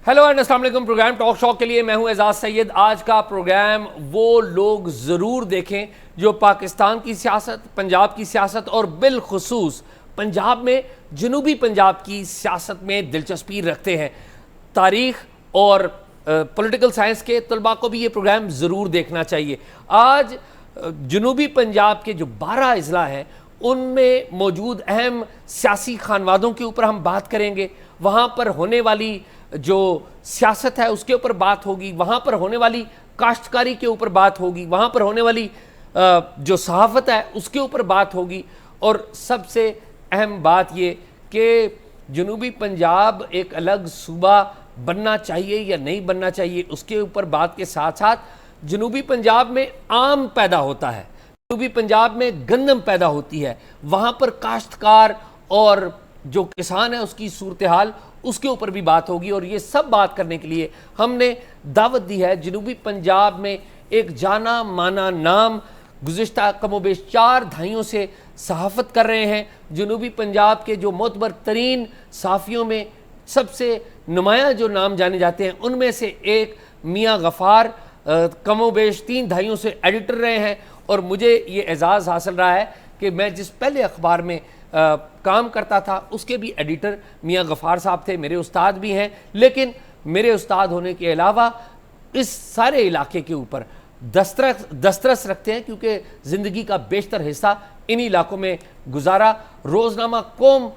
Hello and السلام علیکم. Programme talk شاک کے لیے میں ہوں اعزاز سید. آج کا پروگرام وہ لوگ ضرور دیکھیں جو پاکستان کی سیاست، پنجاب کی سیاست اور بالخصوص پنجاب میں جنوبی پنجاب کی سیاست میں دلچسپی رکھتے ہیں. تاریخ اور پولیٹیکل سائنس کے طلباء کو بھی یہ پروگرام ضرور دیکھنا چاہیے. آج جنوبی پنجاب کے جو 12 اضلاع ہیں ان میں موجود اہم سیاسی خانوادوں کے اوپر ہم بات کریں گے. وہاں پر ہونے والی جو سیاست ہے اس کے اوپر بات ہوگی، وہاں پر ہونے والی کاشتکاری کے اوپر بات ہوگی، وہاں پر ہونے والی جو صحافت ہے اس کے اوپر بات ہوگی، اور سب سے اہم بات یہ کہ جنوبی پنجاب ایک الگ صوبہ بننا چاہیے یا نہیں بننا چاہیے اس کے اوپر بات کے ساتھ ساتھ جنوبی پنجاب میں آم پیدا ہوتا ہے، جنوبی پنجاب میں گندم پیدا ہوتی ہے، وہاں پر کاشتکار اور جو کسان ہے اس کی صورتحال اس کے اوپر بھی بات ہوگی. اور یہ سب بات کرنے کے لیے ہم نے دعوت دی ہے جنوبی پنجاب میں ایک جانا مانا نام، گزشتہ کم و بیش 4 دہائیوں سے صحافت کر رہے ہیں. جنوبی پنجاب کے جو معتبر ترین صحافیوں میں سب سے نمایاں جو نام جانے جاتے ہیں ان میں سے ایک میاں غفار کم و بیش 3 دہائیوں سے ایڈیٹر رہے ہیں. اور مجھے یہ اعزاز حاصل رہا ہے کہ میں جس پہلے اخبار میں کام کرتا تھا اس کے بھی ایڈیٹر میاں غفار صاحب تھے، میرے استاد بھی ہیں. لیکن میرے استاد ہونے کے علاوہ اس سارے علاقے کے اوپر دسترس رکھتے ہیں کیونکہ زندگی کا بیشتر حصہ انہی علاقوں میں گزارا. روزنامہ قوم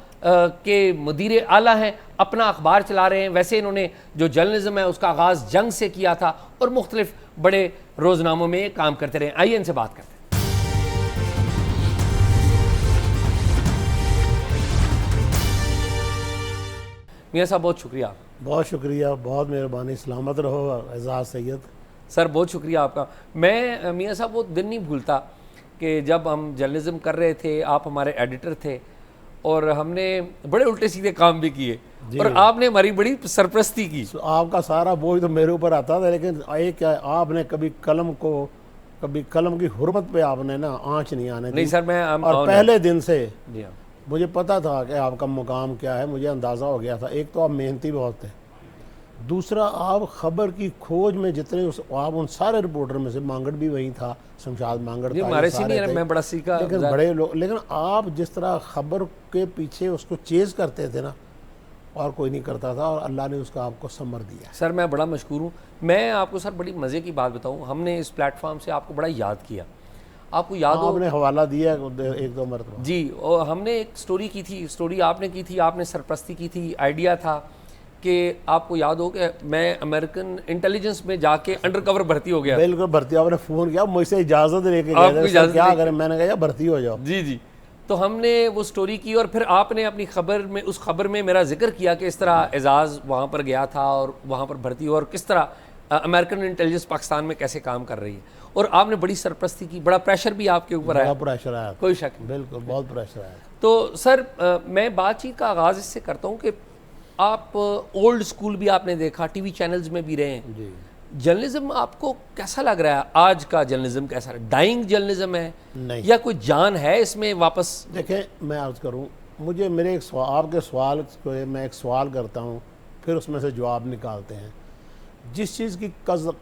کے مدیر اعلیٰ ہیں، اپنا اخبار چلا رہے ہیں. ویسے انہوں نے جو جرنلزم ہے اس کا آغاز جنگ سے کیا تھا اور مختلف بڑے روزناموں میں کام کرتے رہے. آئیے ان سے بات کرتے ہیں. میاں صاحب بہت شکریہ. بہت شکریہ، بہت مہربانی. سلامت رہو اعزاز سید. سر بہت شکریہ آپ کا. میں میاں صاحب وہ دن نہیں بھولتا کہ جب ہم جرنلزم کر رہے تھے، آپ ہمارے ایڈیٹر تھے اور ہم نے بڑے الٹے سیدھے کام بھی کیے اور آپ نے ہماری بڑی سرپرستی کی. آپ کا سارا بوجھ تو میرے اوپر آتا تھا، لیکن ایک آپ نے کبھی قلم کی حرمت پہ آپ نے نا آنچ نہیں آنے دی. نہیں سر، میں اور پہلے دن سے مجھے پتا تھا کہ آپ کا مقام کیا ہے، مجھے اندازہ ہو گیا تھا. ایک تو آپ محنتی بہت تھے، دوسرا آپ خبر کی کھوج میں جتنے آپ ان سارے رپورٹر میں سے، مانگڑ بھی وہیں تھا، شمشاد مانگڑ تھا، ہمارے سینئر میں بڑا سیکھا لیکن بڑے لوگ. لیکن آپ جس طرح خبر کے پیچھے اس کو چیز کرتے تھے نا، اور کوئی نہیں کرتا تھا، اور اللہ نے اس کا آپ کو ثمر دیا. سر میں بڑا مشکور ہوں. میں آپ کو سر بڑی مزے کی بات بتاؤں، ہم نے اس پلیٹ فارم سے آپ کو بڑا یاد کیا. آپ کو یاد ہو آپ نے حوالہ دیا 1-2 مرتبہ. جی، اور ہم نے ایک سٹوری کی تھی، سٹوری آپ نے کی تھی، آپ نے سرپرستی کی تھی. آئیڈیا تھا کہ آپ کو یاد ہو کہ میں امریکن انٹیلیجنس میں جا کے انڈر کور بھرتی ہو گیا. بالکل بھرتی. آپ نے فون کیا، مجھ سے اجازت لے کے گئے تھے، کیا کریں؟ میں نے کہا بھرتی ہو جاؤ. جی. تو ہم نے وہ سٹوری کی اور پھر آپ نے اپنی خبر میں، اس خبر میں میرا ذکر کیا کہ اس طرح اعزاز وہاں پر گیا تھا اور وہاں پر بھرتی ہو، اور کس طرح امریکن انٹیلیجنس پاکستان میں کیسے کام کر رہی ہے. اور آپ نے بڑی سرپرستی کی، بڑا پریشر بھی آپ کے اوپر آیا. بڑا پریشر آیا، کوئی شک نہیں. بالکل بہت پریشر آیا. تو سر میں بات چیت کا آغاز اس سے کرتا ہوں کہ آپ اولڈ سکول بھی آپ نے دیکھا، ٹی وی چینلز میں بھی رہے ہیں. جی. جرنلزم آپ کو کیسا لگ رہا ہے؟ آج کا جرنلزم کیسا ہے؟ ڈائنگ جرنلزم ہے نہیں یا کوئی جان ہے اس میں واپس؟ دیکھیں، میں عرض کروں، مجھے میرے ایک آپ کے سوال کو میں ایک سوال کرتا ہوں، پھر اس میں سے جواب نکالتے ہیں. جس چیز کی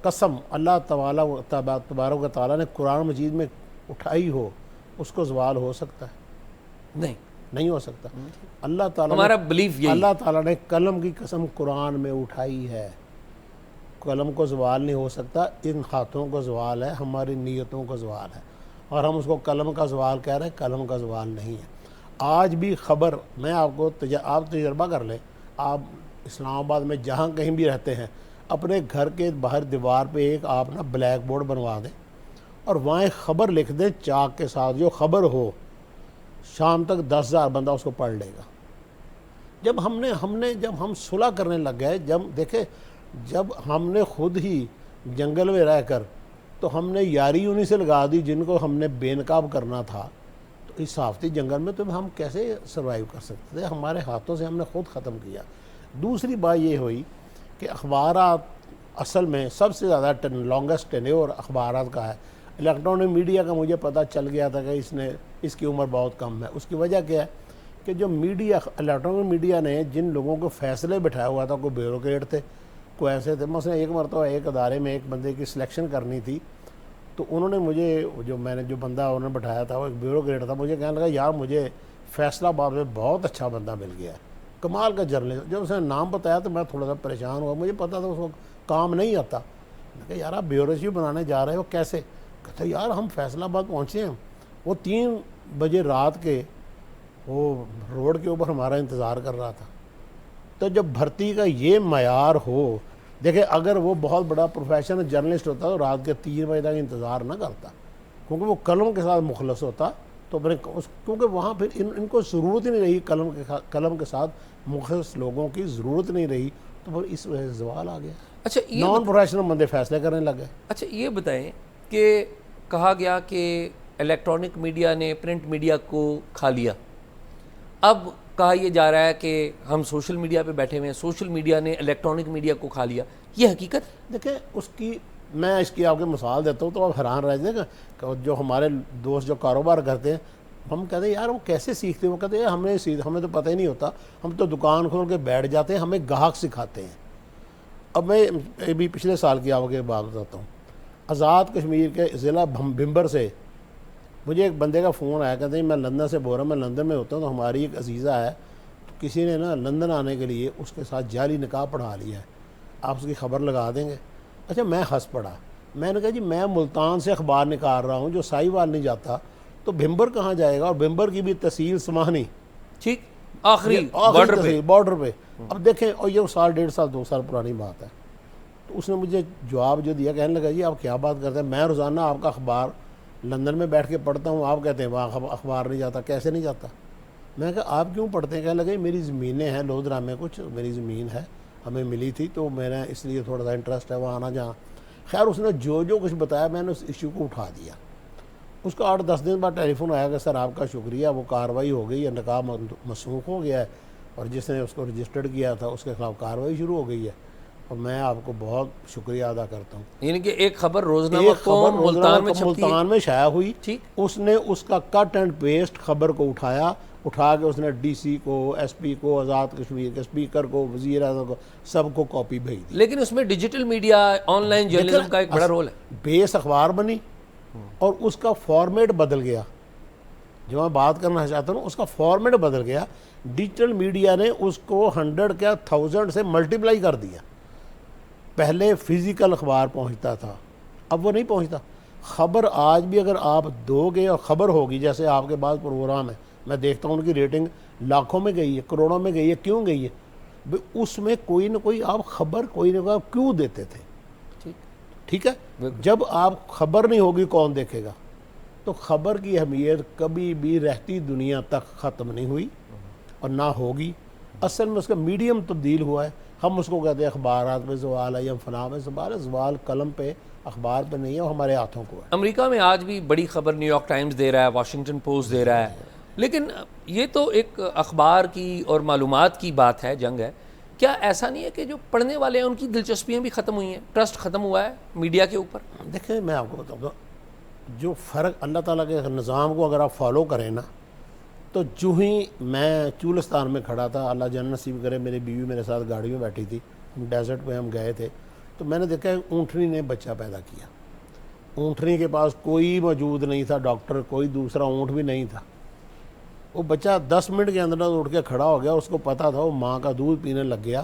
قسم اللہ تعالیٰ تبارک و تعالیٰ نے قرآن مجید میں اٹھائی ہو، اس کو زوال ہو سکتا ہے؟ نہیں ہو سکتا. اللہ تعالیٰ ہمارا بلیف یہی، اللہ تعالیٰ نے قلم کی قسم قرآن میں اٹھائی ہے. قلم کو زوال نہیں ہو سکتا. ان ہاتھوں کو زوال ہے، ہماری نیتوں کا زوال ہے، اور ہم اس کو قلم کا زوال کہہ رہے ہیں. قلم کا زوال نہیں ہے. آج بھی خبر، میں آپ کو آپ تجربہ کر لیں، آپ اسلام آباد میں جہاں کہیں بھی رہتے ہیں، اپنے گھر کے باہر دیوار پہ ایک آپ نا بلیک بورڈ بنوا دیں اور وہاں ایک خبر لکھ دیں چاک کے ساتھ، جو خبر ہو، شام تک 10,000 بندہ اس کو پڑھ لے گا. جب ہم صلح کرنے لگ گئے، جب ہم نے خود ہی جنگل میں رہ کر، تو ہم نے یاری انہی سے لگا دی جن کو ہم نے بے نقاب کرنا تھا. تو اس صحافتی جنگل میں تو ہم کیسے سروائیو کر سکتے تھے؟ ہمارے ہاتھوں سے ہم نے خود ختم کیا. دوسری بات یہ ہوئی کہ اخبارات اصل میں سب سے زیادہ لانگسٹ ٹینیور اخبارات کا ہے. الیکٹرانک میڈیا کا مجھے پتہ چل گیا تھا کہ اس کی عمر بہت کم ہے. اس کی وجہ کیا ہے کہ جو میڈیا، الیکٹرانک میڈیا نے جن لوگوں کو فیصلے بٹھایا ہوا تھا، کوئی بیوروکریٹ تھے، کو ایسے تھے. مثلا ایک مرتبہ ایک ادارے میں ایک بندے کی سلیکشن کرنی تھی, تو انہوں نے مجھے جو بندہ انہوں نے بٹھایا تھا وہ ایک بیوروکریٹ تھا, مجھے کہنے لگا یار مجھے فیصلہ آباد میں بہت اچھا بندہ مل گیا ہے, کمال کا جرنلسٹ. جب اس نے نام بتایا تو میں تھوڑا سا پریشان ہوا, مجھے پتا تھا اس کو کام نہیں آتا. میں کہا یار آپ بیورو چیف بنانے جا رہے ہو کیسے؟ کہتے یار ہم فیصلہ آباد پہنچے ہیں. وہ 3 بجے رات کے وہ روڈ کے اوپر ہمارا انتظار کر رہا تھا. تو جب بھرتی کا یہ معیار ہو, دیکھیں اگر وہ بہت بڑا پروفیشنل جرنلسٹ ہوتا تو رات کے 3 بجے تک انتظار نہ کرتا, کیونکہ وہ قلم کے ساتھ مخلص ہوتا. تو کیونکہ وہاں پھر ان کو ضرورت ہی نہیں رہی, قلم کے ساتھ مخلص لوگوں کی ضرورت نہیں رہی, تو پھر اس وجہ سے زوال آ گیا. اچھا نان پروفیشنل بندے فیصلے کرنے لگ گئے. اچھا یہ بتائیں کہ کہا گیا کہ الیکٹرانک میڈیا نے پرنٹ میڈیا کو کھا لیا, اب کہا یہ جا رہا ہے کہ ہم سوشل میڈیا پہ بیٹھے ہوئے ہیں, سوشل میڈیا نے الیکٹرانک میڈیا کو کھا لیا, یہ حقیقت؟ دیکھیں میں اس کی آپ کو مثال دیتا ہوں تو آپ حیران رہ جائیں گا کہ جو ہمارے دوست جو کاروبار کرتے ہیں, ہم کہتے ہیں یار وہ کیسے سیکھتے ہیں؟ وہ کہتے ہیں ہمیں تو پتہ ہی نہیں ہوتا, ہم تو دکان کھول کے بیٹھ جاتے ہیں, ہمیں گاہک سکھاتے ہیں. اب میں ابھی پچھلے سال کی آپ کے بات بتاتا ہوں. آزاد کشمیر کے ضلع بھمبر سے مجھے ایک بندے کا فون آیا, کہتے ہیں میں لندن سے بول رہا ہوں, میں لندن میں ہوتا ہوں, تو ہماری ایک عزیزہ ہے, کسی نے نا لندن آنے کے لیے اس کے ساتھ جعلی نکاح پڑھا لیا ہے, آپ اس کی خبر لگا دیں گے. اچھا میں ہنس پڑا, میں نے کہا جی میں ملتان سے اخبار نکال رہا ہوں, جو ساہیوال نہیں جاتا تو بھمبر کہاں جائے گا؟ اور بھمبر کی بھی تحصیل سماہنی, ٹھیک آخری بارڈر پہ. اب دیکھیں, اور یہ 1.5 سال 2 سال پرانی بات ہے. تو اس نے مجھے جواب جو دیا, کہنے لگا جی آپ کیا بات کرتے ہیں, میں روزانہ آپ کا اخبار لندن میں بیٹھ کے پڑھتا ہوں, آپ کہتے ہیں وہاں اخبار نہیں جاتا, کیسے نہیں جاتا؟ میں نے کہا آپ کیوں پڑھتے ہیں؟ کہنے لگا میری زمینیں ہیں لودھرا میں, کچھ میری زمین ہے ہمیں ملی تھی, تو میں نے اس لیے تھوڑا سا انٹرسٹ ہے وہاں آنا جہاں. خیر اس نے جو کچھ بتایا میں نے اس ایشو کو اٹھا دیا. اس کا 8-10 دن بعد ٹیلی فون آیا کہ سر آپ کا شکریہ, وہ کارروائی ہو گئی ہے, نکاح مسوخ ہو گیا ہے, اور جس نے اس کو رجسٹرڈ کیا تھا اس کے خلاف کارروائی شروع ہو گئی ہے, اور میں آپ کو بہت شکریہ ادا کرتا ہوں. یعنی کہ ایک خبر روزنامہ قوم ملتان میں شائع ہوئی, اس نے اس کا کٹ اینڈ پیسٹ خبر کو اٹھا کے اس نے ڈی سی کو, ایس پی کو, آزاد کشمیر کے اسپیکر کو, وزیر اعظم کو, سب کو کاپی بھیج دی. لیکن اس میں digital media, on line journalism کا ایک بڑا رول ہے. بیس اخبار بنی اور اس کا فارمیٹ بدل گیا. جو میں بات کرنا چاہتا ہوں اس کا فارمیٹ بدل گیا. ڈیجیٹل میڈیا نے اس کو 100 کیا 1000 سے ملٹیپلائی کر دیا. پہلے فزیکل اخبار پہنچتا تھا, اب وہ نہیں پہنچتا. خبر آج بھی اگر آپ دو گے اور خبر ہوگی, جیسے آپ کے پاس پروگرام ہے, میں دیکھتا ہوں ان کی ریٹنگ لاکھوں میں گئی ہے, کروڑوں میں گئی ہے. کیوں گئی ہے؟ اس میں کوئی نہ کوئی آپ خبر کوئی نہ کوئی آپ کیوں دیتے تھے. ٹھیک ہے, جب آپ خبر نہیں ہوگی کون دیکھے گا؟ تو خبر کی اہمیت کبھی بھی رہتی دنیا تک ختم نہیں ہوئی اور نہ ہوگی. اصل میں اس کا میڈیم تبدیل ہوا ہے. ہم اس کو کہتے ہیں اخبارات میں زوال ہے یا فلاں میں زوال ہے. زوال قلم پہ اخبار پہ نہیں ہے, وہ ہمارے ہاتھوں کو ہے. امریکہ میں آج بھی بڑی خبر نیو یارک ٹائمز دے رہا ہے, واشنگٹن پوسٹ دے رہا ہے, لیکن یہ تو ایک اخبار کی اور معلومات کی بات ہے, جنگ ہے. کیا ایسا نہیں ہے کہ جو پڑھنے والے ہیں ان کی دلچسپیاں بھی ختم ہوئی ہیں, ٹرسٹ ختم ہوا ہے میڈیا کے اوپر؟ دیکھیں میں آپ کو بتاؤں گا, جو فرق اللہ تعالیٰ کے نظام کو اگر آپ فالو کریں نا, تو جو ہی میں چولستان میں کھڑا تھا, اللہ جنت نصیب کرے, میری بیوی میرے ساتھ گاڑی میں بیٹھی تھی, ڈیزرٹ پہ ہم گئے تھے, تو میں نے دیکھا اونٹنی نے بچہ پیدا کیا. اونٹنی کے پاس کوئی موجود نہیں تھا ڈاکٹر, کوئی دوسرا اونٹ بھی نہیں تھا. وہ بچہ 10 منٹ کے اندر اٹھ کے کھڑا ہو گیا. اس کو پتا تھا, وہ ماں کا دودھ پینے لگ گیا.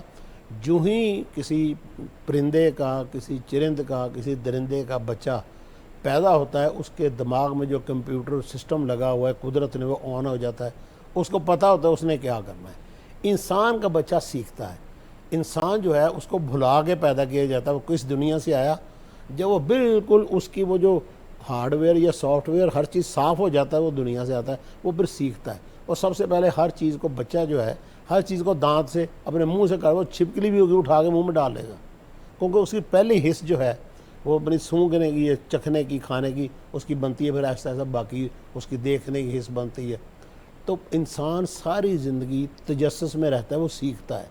جو ہی کسی پرندے کا, کسی چرند کا, کسی درندے کا بچہ پیدا ہوتا ہے, اس کے دماغ میں جو کمپیوٹر سسٹم لگا ہوا ہے قدرت نے, وہ آن ہو جاتا ہے. اس کو پتا ہوتا ہے اس نے کیا کرنا ہے. انسان کا بچہ سیکھتا ہے. انسان جو ہے اس کو بھلا کے پیدا کیا جاتا ہے. وہ کس دنیا سے آیا, جب وہ بالکل اس کی وہ جو ہارڈ ویئر یا سافٹ ویئر ہر چیز صاف ہو جاتا ہے, وہ دنیا سے آتا ہے, وہ پھر سیکھتا ہے. اور سب سے پہلے ہر چیز کو بچہ جو ہے ہر چیز کو دانت سے اپنے منہ سے کر, وہ چھپکلی بھی ہوگی اٹھا کے منہ میں ڈال لے گا, کیونکہ اس کی پہلی حص جو ہے وہ اپنی سونگھنے کی, چکھنے کی, کھانے کی اس کی بنتی ہے. پھر ایسا ایسا باقی اس کی دیکھنے کی حص بنتی ہے. تو انسان ساری زندگی تجسس میں رہتا ہے, وہ سیکھتا ہے.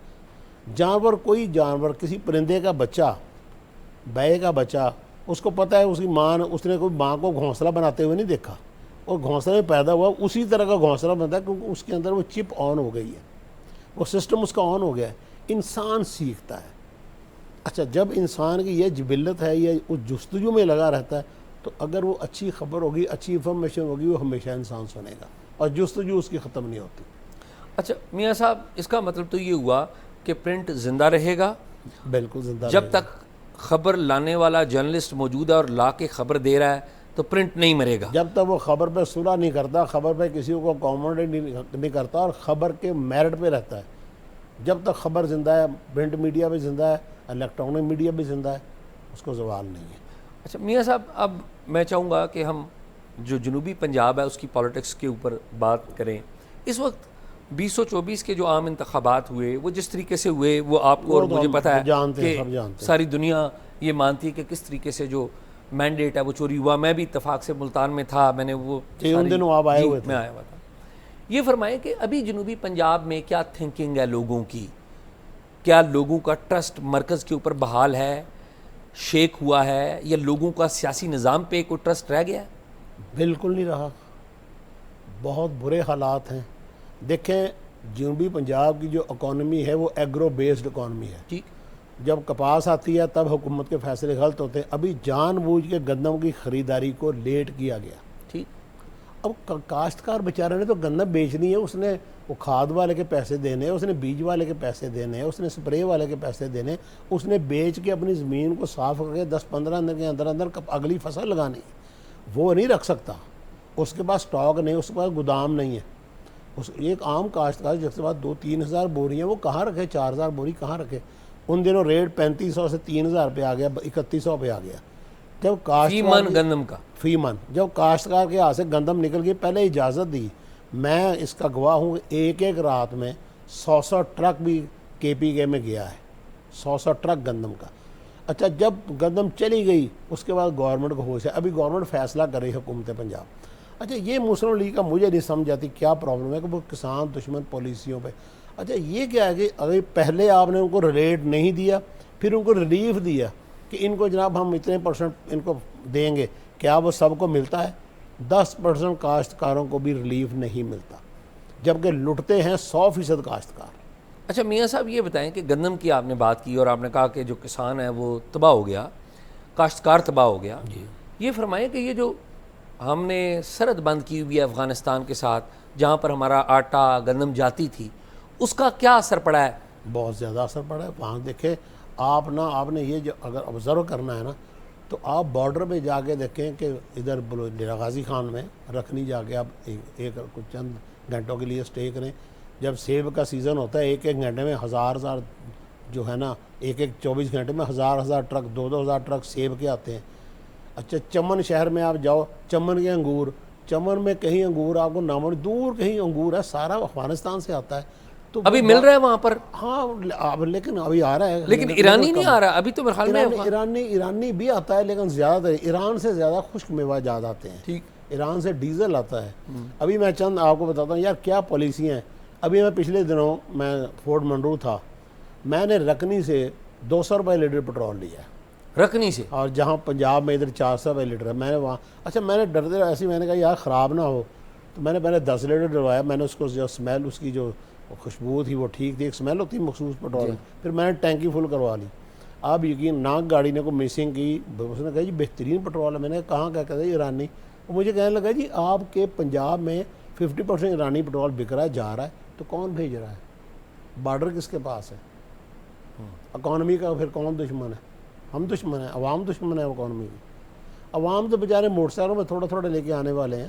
جانور, کوئی جانور, کسی پرندے کا بچہ, بے کا بچہ, اس کو پتہ ہے اس کی ماں نے, اس نے کوئی ماں کو گھونسلہ بناتے ہوئے نہیں دیکھا. اور گھونسلے میں پیدا ہوا اسی طرح کا گھونسلہ بنتا ہے, کیونکہ اس کے اندر وہ چپ آن ہو گئی ہے, وہ سسٹم اس کا آن ہو گیا ہے. انسان سیکھتا ہے. اچھا جب انسان کی یہ جبلت ہے، یہ اس جستجو میں لگا رہتا ہے، تو اگر وہ اچھی خبر ہوگی، اچھی انفارمیشن ہوگی، وہ ہمیشہ انسان سنے گا، اور جستجو اس کی ختم نہیں ہوتی۔ اچھا میاں صاحب، اس کا مطلب تو یہ ہوا کہ پرنٹ زندہ رہے گا بالکل زندہ جب رہے گا۔ تک خبر لانے والا جرنلسٹ موجود ہے اور لا کے خبر دے رہا ہے تو پرنٹ نہیں مرے گا۔ جب تک وہ خبر پہ صلح نہیں کرتا، خبر پہ کسی کو اکوموڈیٹ نہیں کرتا، اور خبر کے میرٹ پہ رہتا ہے، جب تک خبر زندہ ہے، پرنٹ میڈیا بھی زندہ ہے، الیکٹرانک میڈیا بھی زندہ ہے، اس کو زوال نہیں ہے۔ اچھا میاں صاحب، اب میں چاہوں گا کہ ہم جو جنوبی پنجاب ہے اس کی پالیٹکس کے اوپر بات کریں۔ اس وقت 2024 کے جو عام انتخابات ہوئے وہ جس طریقے سے ہوئے وہ آپ کو اور وہ تو مجھے ہم پتہ ہے جانتے ہیں، کہ سب جانتے ہیں۔ ساری دنیا یہ مانتی ہے کہ کس طریقے سے جو مینڈیٹ ہے وہ چوری ہوا۔ میں بھی اتفاق سے ملتان میں تھا، میں نے وہ ان دنوں آپ آئے ہوئے تھے۔ میں آیا ہوا تھا۔ یہ فرمائیں کہ ابھی جنوبی پنجاب میں کیا تھنکنگ ہے لوگوں کی؟ کیا لوگوں کا ٹرسٹ مرکز کے اوپر بحال ہے، شیک ہوا ہے، یا لوگوں کا سیاسی نظام پہ کوئی ٹرسٹ رہ گیا ہے؟ بالکل نہیں رہا، بہت برے حالات ہیں۔ دیکھیں جنوبی پنجاب کی جو اکانومی ہے وہ ایگرو بیسڈ اکانومی ہے۔ ٹھیک، جب کپاس آتی ہے تب حکومت کے فیصلے غلط ہوتے ہیں۔ ابھی جان بوجھ کے گندم کی خریداری کو لیٹ کیا گیا۔ ٹھیک، اب کاشتکار بیچارے نے تو گندم بیچنی ہے، اس نے وہ کھاد والے کے پیسے دینے، اس نے بیج والے کے پیسے دینے، اس نے سپرے والے کے پیسے دینے، اس نے بیچ کے اپنی زمین کو صاف کر کے 10-15 دن کے اندر اندر اگلی فصل لگانی، وہ نہیں رکھ سکتا، اس کے پاس سٹاک نہیں، اس کے پاس گودام نہیں ہے۔ ایک عام کاشتکار جس کے پاس 2-3 ہزار بوریاں، وہ کہاں رکھے؟ 4,000 بوری کہاں رکھے؟ ان دنوں ریٹ 3,500 سے 3,000 پہ آ گیا، 3,100 پہ آ گیا۔ جب فی من گندم کا فی من جب کاشتکار کے ہاتھ سے گندم نکل گئی، پہلے اجازت دی، میں اس کا گواہ ہوں، ایک رات میں 100 ٹرک بھی کے پی کے میں گیا ہے، 100 ٹرک گندم کا۔ اچھا جب گندم چلی گئی اس کے بعد گورنمنٹ کو ہوش ہے، ابھی گورنمنٹ فیصلہ کر رہی ہے، حکومت پنجاب۔ اچھا یہ مسلم لیگ کا مجھے نہیں سمجھ آتی کیا پرابلم ہے کہ وہ کسان دشمن پالیسیوں پہ۔ اچھا یہ کیا ہے کہ اگر پہلے آپ نے ان کو ریٹ نہیں دیا، پھر ان کو ریلیف دیا کہ ان کو جناب ہم اتنے % ان کو دیں گے، کیا وہ سب کو ملتا ہے؟ 10% کاشتکاروں کو بھی ریلیف نہیں ملتا، جبکہ لٹتے ہیں 100% کاشتکار۔ اچھا میاں صاحب یہ بتائیں کہ گندم کی آپ نے بات کی اور آپ نے کہا کہ جو کسان ہے وہ تباہ ہو گیا، کاشتکار تباہ ہو گیا۔ یہ فرمائیں کہ یہ جو ہم نے سرحد بند کی ہوئی ہے افغانستان کے ساتھ، جہاں پر ہمارا آٹا گندم جاتی تھی، اس کا کیا اثر پڑا ہے؟ بہت زیادہ اثر پڑا ہے۔ وہاں دیکھیں آپ نے یہ جو اگر آبزرو کرنا ہے نا، تو آپ بارڈر پہ جا کے دیکھیں کہ ادھر ڈیرہ غازی خان میں رکھنی جا کے آپ ایک کچھ چند گھنٹوں کے لیے اسٹے کریں۔ جب سیب کا سیزن ہوتا ہے، ایک گھنٹے میں ہزار جو ہے نا، 24 گھنٹے میں ہزار ٹرک، 2,000 ٹرک سیب کے آتے ہیں۔ اچھا چمن شہر میں آپ جاؤ، چمن کے انگور، چمن میں کہیں انگور آپ کو نام دور کہیں انگور ہے، سارا افغانستان سے آتا ہے۔ تو ابھی مل رہا ہے وہاں پر؟ ہاں لیکن ابھی آ رہا ہے، لیکن ایرانی نہیں آ رہا ابھی تو میرے خیال میں۔ ایرانی بھی آتا ہے لیکن زیادہ تر ایران سے زیادہ خشک میوہ جات آتے ہیں۔ ٹھیک، ایران سے ڈیزل آتا ہے۔ ابھی میں چند آپ کو بتاتا ہوں یار کیا پالیسیاں ہیں۔ ابھی میں پچھلے دنوں میں فورٹ منرو تھا، میں نے رکنی سے 200 روپے لیٹر پٹرول لیا، رکنی سے، اور جہاں پنجاب میں ادھر 400 روپے لیٹر ہے۔ میں نے وہاں میں نے ڈرتے ایسے میں نے کہا یار خراب نہ ہو، تو میں نے پہلے 10 لیٹر ڈلوایا۔ میں نے اس کو جو اسمیل اس کی جو خوشبو تھی وہ ٹھیک تھی، ایک اسمیل ہوتی ہے مخصوص پٹرول، پھر میں نے ٹینکی فل کروا لی۔ آپ یقین ناک گاڑی نے کو مسنگ کی، اس نے کہا جی بہترین پٹرول ہے۔ میں نے کہاں کہا کہ ایرانی، وہ مجھے کہنے لگا جی آپ کے پنجاب میں 50% ایرانی پٹرول بک رہا ہے، جا رہا ہے، تو کون بھیج رہا ہے؟ بارڈر کس کے پاس ہے؟ اکانومی کا پھر کون دشمن ہے؟ ہم دشمن ہیں، عوام دشمن ہے اکانومی کی۔ عوام تو بیچارے موٹر سائیکلوں میں تھوڑا تھوڑا لے کے آنے والے ہیں،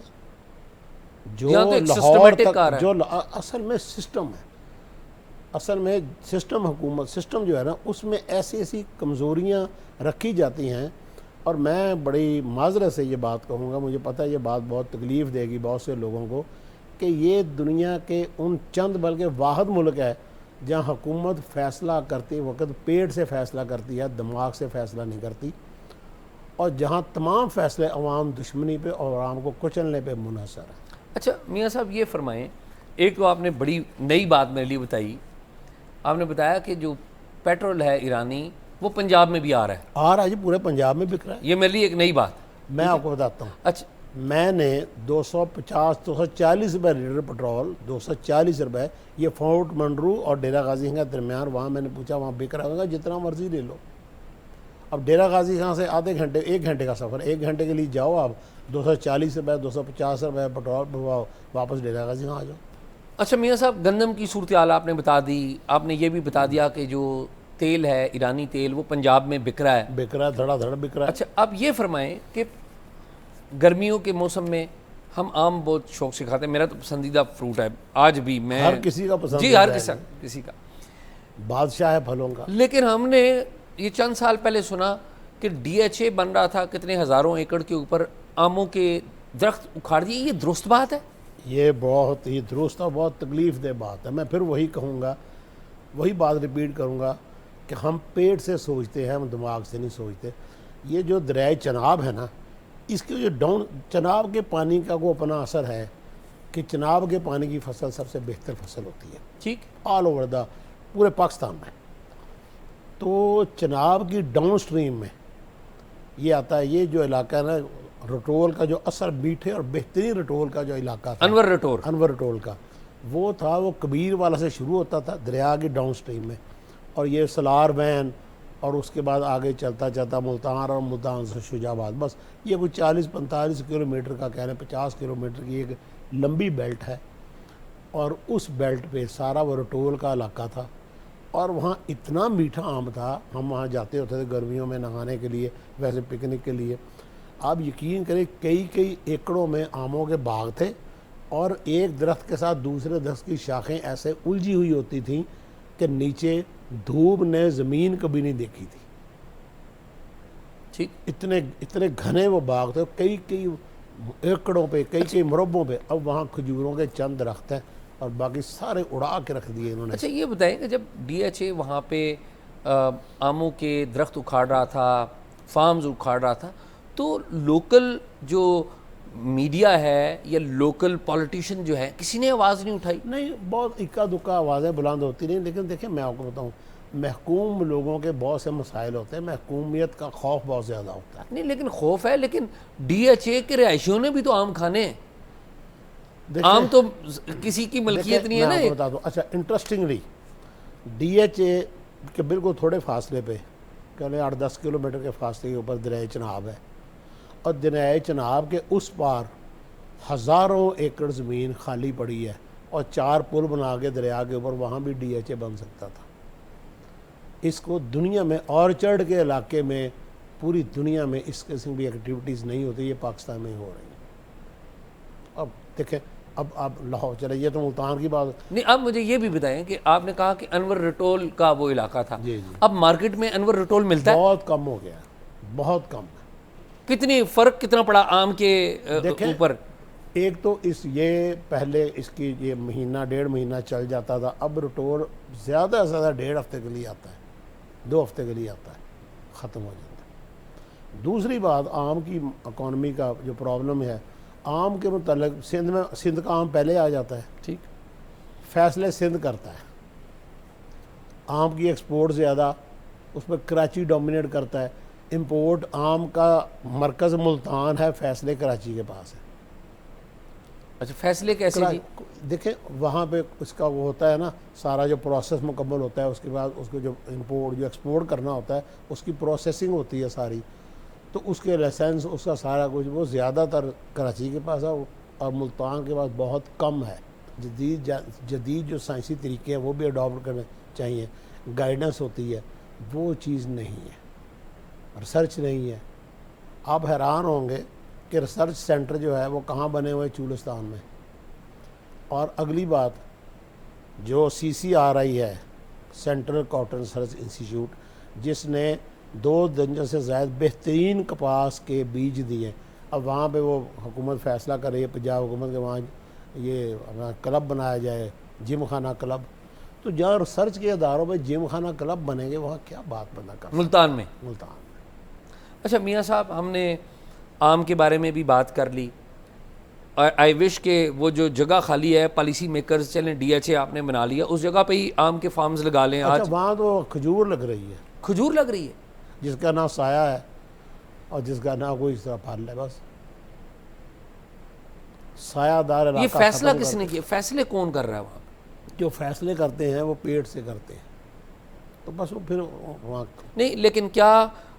جو لاہور تک جو اصل میں سسٹم ہے، اصل میں سسٹم حکومت سسٹم جو ہے نا، اس میں ایسی ایسی کمزوریاں رکھی جاتی ہیں۔ اور میں بڑی معذرت سے یہ بات کہوں گا، مجھے پتہ ہے یہ بات بہت تکلیف دے گی بہت سے لوگوں کو، کہ یہ دنیا کے ان چند بلکہ واحد ملک ہے جہاں حکومت فیصلہ کرتے وقت پیٹ سے فیصلہ کرتی ہے، دماغ سے فیصلہ نہیں کرتی، اور جہاں تمام فیصلے عوام دشمنی پہ اور عوام کو کچلنے پہ منحصر ہیں۔ اچھا میاں صاحب یہ فرمائیں، ایک تو آپ نے بڑی نئی بات میرے لیے بتائی، آپ نے بتایا کہ جو پیٹرول ہے ایرانی وہ پنجاب میں بھی آ رہا ہے۔ آ رہا ہے جی، پورے پنجاب میں بک رہا ہے۔ یہ میرے لیے ایک نئی بات، میں آپ کو بتاتا ہوں، اچھا میں نے 240 روپے لیٹر پٹرول، 240 روپے، یہ فورٹ منرو اور ڈیرہ غازی کے درمیان، وہاں میں نے پوچھا وہاں بک رہا ہوگا، جتنا مرضی لے لو، اب ڈیرہ غازی خان سے آدھے گھنٹے 1 گھنٹے کا سفر، 1 گھنٹے کے لیے جاؤ آپ 240 روپے 250 روپے پٹرول بھرواؤ، واپس ڈیرہ غازی خان آ جاؤ۔ اچھا میاں صاحب، گندم کی صورتحال آپ نے بتا دی، آپ نے یہ بھی بتا دیا کہ جو تیل ہے ایرانی تیل وہ پنجاب میں بک رہا ہے۔ بک رہا ہے، دھڑا دھڑ بک رہا ہے۔ اچھا اب یہ فرمائیں کہ گرمیوں کے موسم میں ہم آم بہت شوق سے کھاتے ہیں، میرا تو پسندیدہ فروٹ ہے آج بھی، میں ہر کسی کا پسند جی ہر کسی کا، بادشاہ ہے پھلوں کا۔ لیکن ہم نے یہ چند سال پہلے سنا کہ ڈی ایچ اے بن رہا تھا کتنے ہزاروں ایکڑ کے اوپر، آموں کے درخت اکھاڑ دیے، یہ درست بات ہے؟ یہ بہت ہی درست اور بہت تکلیف دہ بات ہے۔ میں پھر وہی کہوں گا، وہی بات ریپیٹ کروں گا کہ ہم پیٹ سے سوچتے ہیں، ہم دماغ سے نہیں سوچتے۔ یہ جو دریائے چناب ہے نا، اس کے جو چناب کے پانی کا وہ اپنا اثر ہے کہ چناب کے پانی کی فصل سب سے بہتر فصل ہوتی ہے ٹھیک، آل اوور دا پورے پاکستان میں۔ تو چناب کی ڈاؤن سٹریم میں یہ آتا ہے، یہ جو علاقہ ہے نا رٹول کا، جو اثر میٹھے اور بہترین رٹول کا جو علاقہ تھا، انور رٹور، انور رٹول کا، وہ تھا، وہ کبیر والا سے شروع ہوتا تھا دریا کی ڈاؤن سٹریم میں، اور یہ سلار وین، اور اس کے بعد آگے چلتا چلتا ملتان، اور ملتان سے شجاع آباد، بس یہ کوئی 40-45 کلومیٹر کا کہہ رہے ہیں، 50 کلومیٹر کی ایک لمبی بیلٹ ہے، اور اس بیلٹ پہ سارا وہ رٹول کا علاقہ تھا، اور وہاں اتنا میٹھا آم تھا، ہم وہاں جاتے ہوتے تھے گرمیوں میں نہانے کے لیے، ویسے پکنک کے لیے۔ آپ یقین کریں کئی ایکڑوں میں آموں کے باغ تھے، اور ایک درخت کے ساتھ دوسرے درخت کی شاخیں ایسے الجھی ہوئی ہوتی تھیں کہ نیچے دھوپ نے زمین کبھی نہیں دیکھی تھی، ٹھیک، اتنے گھنے وہ باغ تھے، کئی ایکڑوں پہ، کئی مربوں پہ۔ اب وہاں کھجوروں کے چند درخت ہیں اور باقی سارے اڑا کے رکھ دیے انہوں نے۔ اچھا یہ بتائیں کہ جب ڈی ایچ اے وہاں پہ آموں کے درخت اکھاڑ رہا تھا، فارمز اکھاڑ رہا تھا، تو لوکل جو میڈیا ہے یا لوکل پولیٹیشین جو ہے، کسی نے آواز نہیں اٹھائی؟ نہیں، بہت اکا دکا آوازیں بلند ہوتی نہیں، لیکن دیکھیں میں آپ کو بتاؤں، محکوم لوگوں کے بہت سے مسائل ہوتے ہیں، محکومیت کا خوف بہت زیادہ ہوتا ہے۔ نہیں لیکن خوف ہے، لیکن ڈی ایچ اے کے رہائشیوں نے بھی تو آم کھانے ہیں، دیکھیں، آم تو کسی کی ملکیت نہیں ہے نا۔ میں آپ کو بتا دوں، اچھا انٹرسٹنگلی ڈی ایچ اے کے بالکل تھوڑے فاصلے پہ، کہنے 8-10 کلومیٹر کے فاصلے کے اوپر دریائے چناب ہے، اور دریائے چناب کے اس پار ہزاروں ایکڑ زمین خالی پڑی ہے، اور 4 پل بنا کے دریا کے اوپر، وہاں بھی ڈی ایچ اے بن سکتا تھا۔ اس کو دنیا میں اورچرڈ کے علاقے میں، پوری دنیا میں اس قسم کی ایکٹیویٹیز نہیں ہوتی، یہ پاکستان میں ہو رہی ہیں۔ اب دیکھیں، اب آپ لاہور چلے، یہ تو ملتان کی بات۔ نہیں اب مجھے یہ بھی بتائیں کہ آپ نے کہا کہ انور رٹول کا وہ علاقہ تھا، جی اب مارکیٹ میں انور رٹول ملتا ہے؟ بہت کم ہو گیا، بہت کم ہے۔ کتنی فرق کتنا پڑا آم کے اوپر؟ ایک تو یہ پہلے اس کی یہ مہینہ 1.5 مہینہ چل جاتا تھا، اب رٹول زیادہ سے زیادہ 1.5 ہفتے کے لیے آتا ہے، 2 ہفتے کے لیے آتا ہے، ختم ہو جاتا ہے۔ دوسری بات، آم کی اکانومی کا جو پرابلم ہے، آم کے متعلق سندھ کا آم پہلے آ جاتا ہے، ٹھیک، فیصلے سندھ کرتا ہے، آم کی ایکسپورٹ زیادہ، اس میں کراچی ڈومینیٹ کرتا ہے، امپورٹ آم کا مرکز ملتان ہے، فیصلے کراچی کے پاس ہے۔ اچھا فیصلے کیسے جی؟ دیکھیں وہاں پہ اس کا وہ ہوتا ہے نا، سارا جو پروسیس مکمل ہوتا ہے، اس کے بعد اس کو جو امپورٹ جو ایکسپورٹ کرنا ہوتا ہے، اس کی پروسیسنگ ہوتی ہے ساری، تو اس کے لائسنس، اس کا سارا کچھ وہ زیادہ تر کراچی کے پاس ہے، اور ملتان کے پاس بہت کم ہے۔ جدید جو سائنسی طریقے ہیں وہ بھی اڈاپٹ کرنے چاہیے، گائیڈنس ہوتی ہے، وہ چیز نہیں ہے، ریسرچ نہیں ہے۔ آپ حیران ہوں گے کہ ریسرچ سینٹر جو ہے وہ کہاں بنے ہوئے، چولستان میں۔ اور اگلی بات، جو CCRI ہے، سینٹرل کاٹن ریسرچ انسٹیٹیوٹ، جس نے 2 درجن سے زائد بہترین کپاس کے بیج دیے، اب وہاں پہ وہ حکومت فیصلہ کر رہی ہے، پنجاب حکومت کے وہاں یہ کلب بنایا جائے، جم خانہ کلب۔ تو جہاں ریسرچ کے اداروں میں جم خانہ کلب بنیں گے، وہاں کیا بات بنا کر ملتان میں؟ ملتان میں۔ اچھا میاں صاحب، ہم نے آم کے بارے میں بھی بات کر لی، آئی وش کہ وہ جو جگہ خالی ہے، پالیسی میکرز چلیں ڈی ایچ اے آپ نے بنا لیا، اس جگہ پہ ہی آم کے فارمز لگا لیں۔ اچھا آج وہاں تو کھجور لگ رہی ہے، کھجور لگ رہی ہے، جس کا نہ سایہ ہے اور جس کا نہ کوئی اس طرح پھل ہے، بس سایہ دار علاقہ۔ یہ فیصلہ کس نے کیا؟ فیصلے کون کر رہا ہے وہاں؟ جو فیصلے کرتے ہیں وہ پیٹ سے کرتے ہیں، تو بس وہ پھر وہاں نہیں لیکن کیا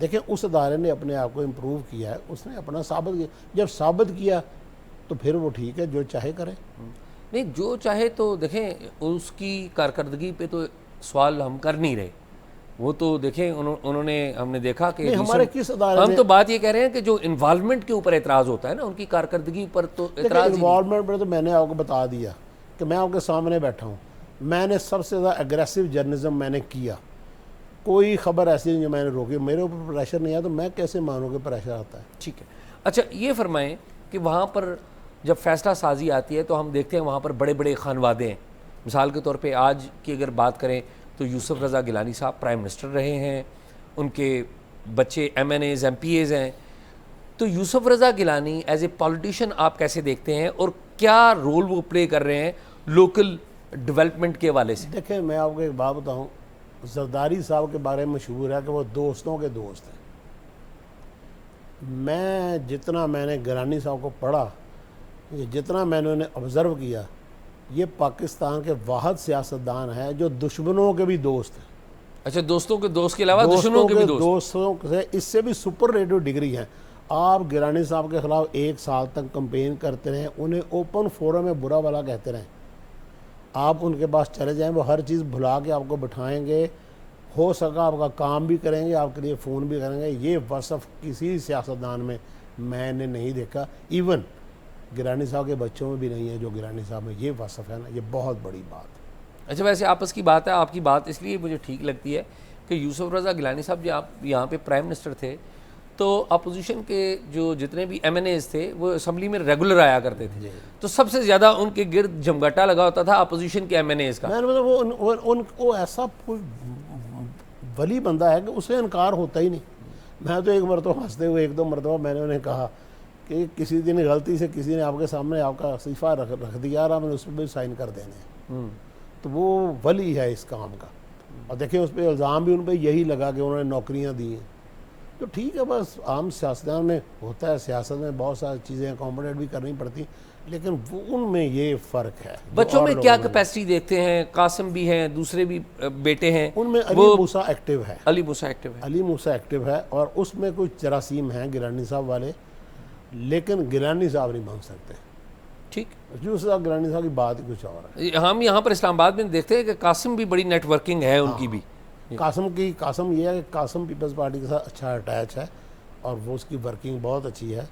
دیکھیں اس ادارے نے اپنے آپ کو امپروو کیا ہے, اس نے اپنا ثابت کیا, جب ثابت کیا تو پھر وہ ٹھیک ہے, جو چاہے کرے. نہیں جو چاہے تو دیکھیں اس کی کارکردگی پہ تو سوال ہم کر نہیں رہے, وہ تو دیکھیں انہوں نے, ہم نے دیکھا کہ ہمارے کس ادارے ہم تو بات یہ کہہ رہے ہیں کہ جو انوالومنٹ کے اوپر اعتراض ہوتا ہے نا, ان کی کارکردگی پر تو اعتراض ہی نہیں. انوالومنٹ پر تو میں نے آپ کو بتا دیا کہ میں آپ کے سامنے بیٹھا ہوں, میں نے سب سے زیادہ اگریسو جرنلزم میں نے کیا, کوئی خبر ایسی نہیں جو میں نے روکی, میرے اوپر پریشر نہیں آیا تو میں کیسے مانوں کہ پریشر آتا ہے. ٹھیک ہے. اچھا یہ فرمائیں کہ وہاں پر جب فیصلہ سازی آتی ہے تو ہم دیکھتے ہیں وہاں پر بڑے بڑے خانوادے ہیں. مثال کے طور پہ آج کی اگر بات کریں تو یوسف رضا گیلانی صاحب پرائم منسٹر رہے ہیں, ان کے بچے M N A M P A ہیں. تو Yousuf Raza Gilani as a politician آپ کیسے دیکھتے ہیں اور کیا رول وہ پلے کر رہے ہیں لوکل ڈیولپمنٹ کے حوالے سے؟ دیکھیں میں آپ کو ایک بات بتاؤں, زرداری صاحب کے بارے میں مشہور ہے کہ وہ دوستوں کے دوست ہیں. میں جتنا میں نے گیلانی صاحب کو پڑھا, جتنا میں نے انہیں آبزرو کیا, یہ پاکستان کے واحد سیاستدان ہیں جو دشمنوں کے بھی دوست ہیں. اچھا دوستوں کے دوست کے علاوہ دشمنوں کے بھی دوست؟ دوستوں سے اس سے بھی سپرلیٹو ڈگری ہیں. آپ گیلانی صاحب کے خلاف 1 سال تک کمپین کرتے رہیں, انہیں اوپن فورم میں برا بھلا کہتے رہیں, آپ ان کے پاس چلے جائیں, وہ ہر چیز بھلا کے آپ کو بٹھائیں گے, ہو سکا آپ کا کام بھی کریں گے, آپ کے لیے فون بھی کریں گے. یہ وصف کسی سیاستدان میں نے نہیں دیکھا, ایون گیلانی صاحب کے بچوں میں بھی نہیں ہے جو گیلانی صاحب میں یہ وصف ہے نا, یہ بہت بڑی بات ہے. اچھا ویسے آپس کی بات ہے, آپ کی بات اس لیے مجھے ٹھیک لگتی ہے کہ یوسف رضا گیلانی صاحب جب آپ یہاں پہ پرائم منسٹر تھے تو اپوزیشن کے جو جتنے بھی ایم این ایز تھے وہ اسمبلی میں ریگولر آیا کرتے تھے, تو سب سے زیادہ ان کے گرد جمگٹا لگا ہوتا تھا اپوزیشن کے ایم این ایز کا. میں نے مطلب ان کو ایسا ولی بندہ ہے کہ اسے انکار ہوتا ہی نہیں. میں تو ایک مرتبہ ہنستے ہوئے 1-2 مرتبہ میں نے انہیں کہا کہ کسی دن غلطی سے کسی نے آپ کے سامنے آپ کا صفحہ رکھ دیا اور آپ نے اس پہ بھی سائن کر دینے ہیں, تو وہ ولی ہے اس کام کا. اور دیکھیں اس پہ الزام بھی ان پہ یہی لگا کہ انہوں نے نوکریاں دی ہیں, تو ٹھیک ہے, بس عام سیاستدان میں ہوتا ہے, سیاست میں بہت ساری چیزیں اکوموڈیٹ بھی کرنی پڑتی, لیکن وہ ان میں یہ فرق ہے. بچوں میں کیا کیپیسٹی دیکھتے ہیں؟ قاسم بھی ہیں, دوسرے بھی بیٹے ہیں, ان میں علی موسیٰ ایکٹیو ہے. علی موسیٰ ایکٹیو ہے. علی موسیٰ ایکٹیو ہے, اور اس میں کچھ جراثیم ہیں گیلانی صاحب والے, لیکن گیلانی صاحب نہیں بن سکتے. ٹھیک, یوسف رضا گیلانی صاحب کی بات ہی کچھ اور ہے. ہم یہاں پر اسلام آباد میں دیکھتے ہیں کہ قاسم بھی بڑی نیٹ ورکنگ ہے ان کی بھی. قاسم یہ ہے کہ قاسم پیپلز پارٹی کے ساتھ اچھا اٹیچ ہے اور وہ اس کی ورکنگ بہت اچھی ہے.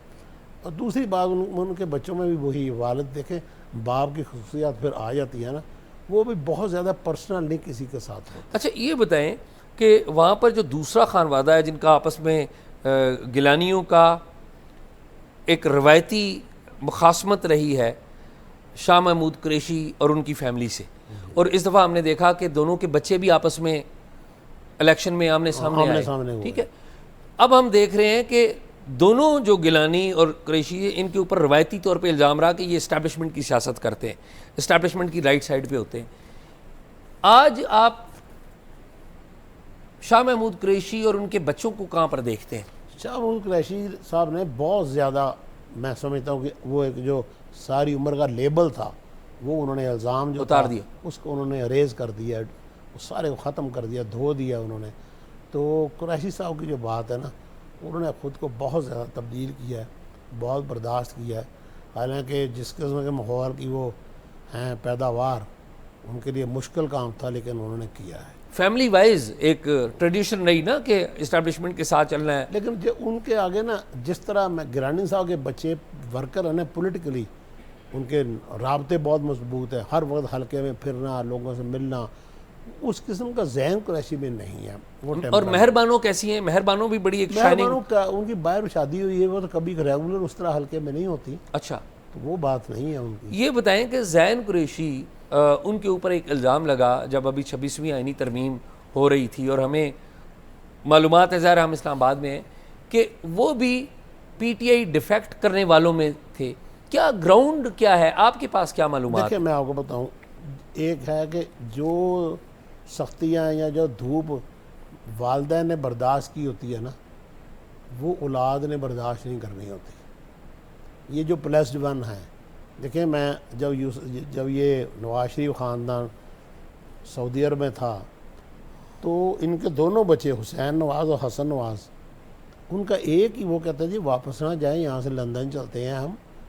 اور دوسری بات ان کے بچوں میں بھی وہی, والد دیکھیں باپ کی خصوصیات پھر آ جاتی ہے نا, وہ بھی بہت زیادہ پرسنل نہیں کسی کے ساتھ ہوتا. اچھا یہ بتائیں کہ وہاں پر جو دوسرا خانوادہ ہے جن کا آپس میں گیلانیوں کا ایک روایتی مخاصمت رہی ہے, شاہ محمود قریشی اور ان کی فیملی سے, اور اس دفعہ ہم نے دیکھا کہ دونوں کے بچے بھی آپس میں الیکشن میں آمنے سامنے آئے. ٹھیک ہے, اب ہم دیکھ رہے ہیں کہ دونوں جو گیلانی اور قریشی ان کے اوپر روایتی طور پہ الزام رہا کہ یہ اسٹیبلشمنٹ کی سیاست کرتے ہیں, اسٹیبلشمنٹ کی رائٹ سائڈ پہ ہوتے ہیں. آج آپ شاہ محمود قریشی اور ان کے بچوں کو کہاں پر دیکھتے ہیں؟ شاہ محمود قریشی صاحب نے بہت زیادہ, میں سمجھتا ہوں کہ وہ ایک جو ساری عمر کا لیبل تھا وہ انہوں نے الزام جو اتار دیا, اس کو انہوں نے اریز کر دیا, سارے کو ختم کر دیا, دھو دیا انہوں نے. تو قریشی صاحب کی جو بات ہے نا, انہوں نے خود کو بہت زیادہ تبدیل کیا ہے, بہت برداشت کیا ہے, حالانکہ جس قسم کے ماحول کی وہ ہیں پیداوار ان کے لیے مشکل کام تھا, لیکن انہوں نے کیا ہے. فیملی وائز ایک ٹریڈیشن رہی نا کہ اسٹیبلشمنٹ کے ساتھ چلنا ہے, لیکن جو ان کے آگے نا جس طرح میں گیلانی صاحب کے بچے ورکر ہیں نا, پولیٹیکلی ان کے رابطے بہت مضبوط ہیں, ہر وقت حلقے میں پھرنا, لوگوں سے ملنا, اس قسم کا ذہن قریشی میں نہیں ہے. وہ اور مہربانوں کیسی ہیں؟ مہربانوں بھی بڑی ایک شائننگ, ان کی باہر شادی ہوئی ہے, وہ تو کبھی ریگولر اس طرح حلقے میں نہیں ہوتی. اچھا, تو وہ بات نہیں ہے ان کی. یہ بتائیں کہ زین قریشی ان کے اوپر ایک الزام لگا جب ابھی 26ویں آئینی ترمیم ہو رہی تھی, اور ہمیں معلومات ہے, ظاہر ہم اسلام آباد میں ہیں, کہ وہ بھی پی ٹی آئی ڈیفیکٹ کرنے والوں میں تھے. کیا گراؤنڈ کیا ہے, آپ کے پاس کیا معلومات؟ دیکھیں میں آپ کو بتاؤں, ایک ہے کہ جو سختیاں یا جو دھوپ والدین نے برداشت کی ہوتی ہے نا, وہ اولاد نے برداشت نہیں کرنی ہوتی. یہ جو +1 ہیں, دیکھیں میں جب یہ نواز شریف خاندان سعودی عرب میں تھا تو ان کے دونوں بچے حسین نواز اور حسن نواز ان کا ایک ہی وہ کہتے ہیں جی واپس نہ جائیں یہاں سے لندن چلتے ہیں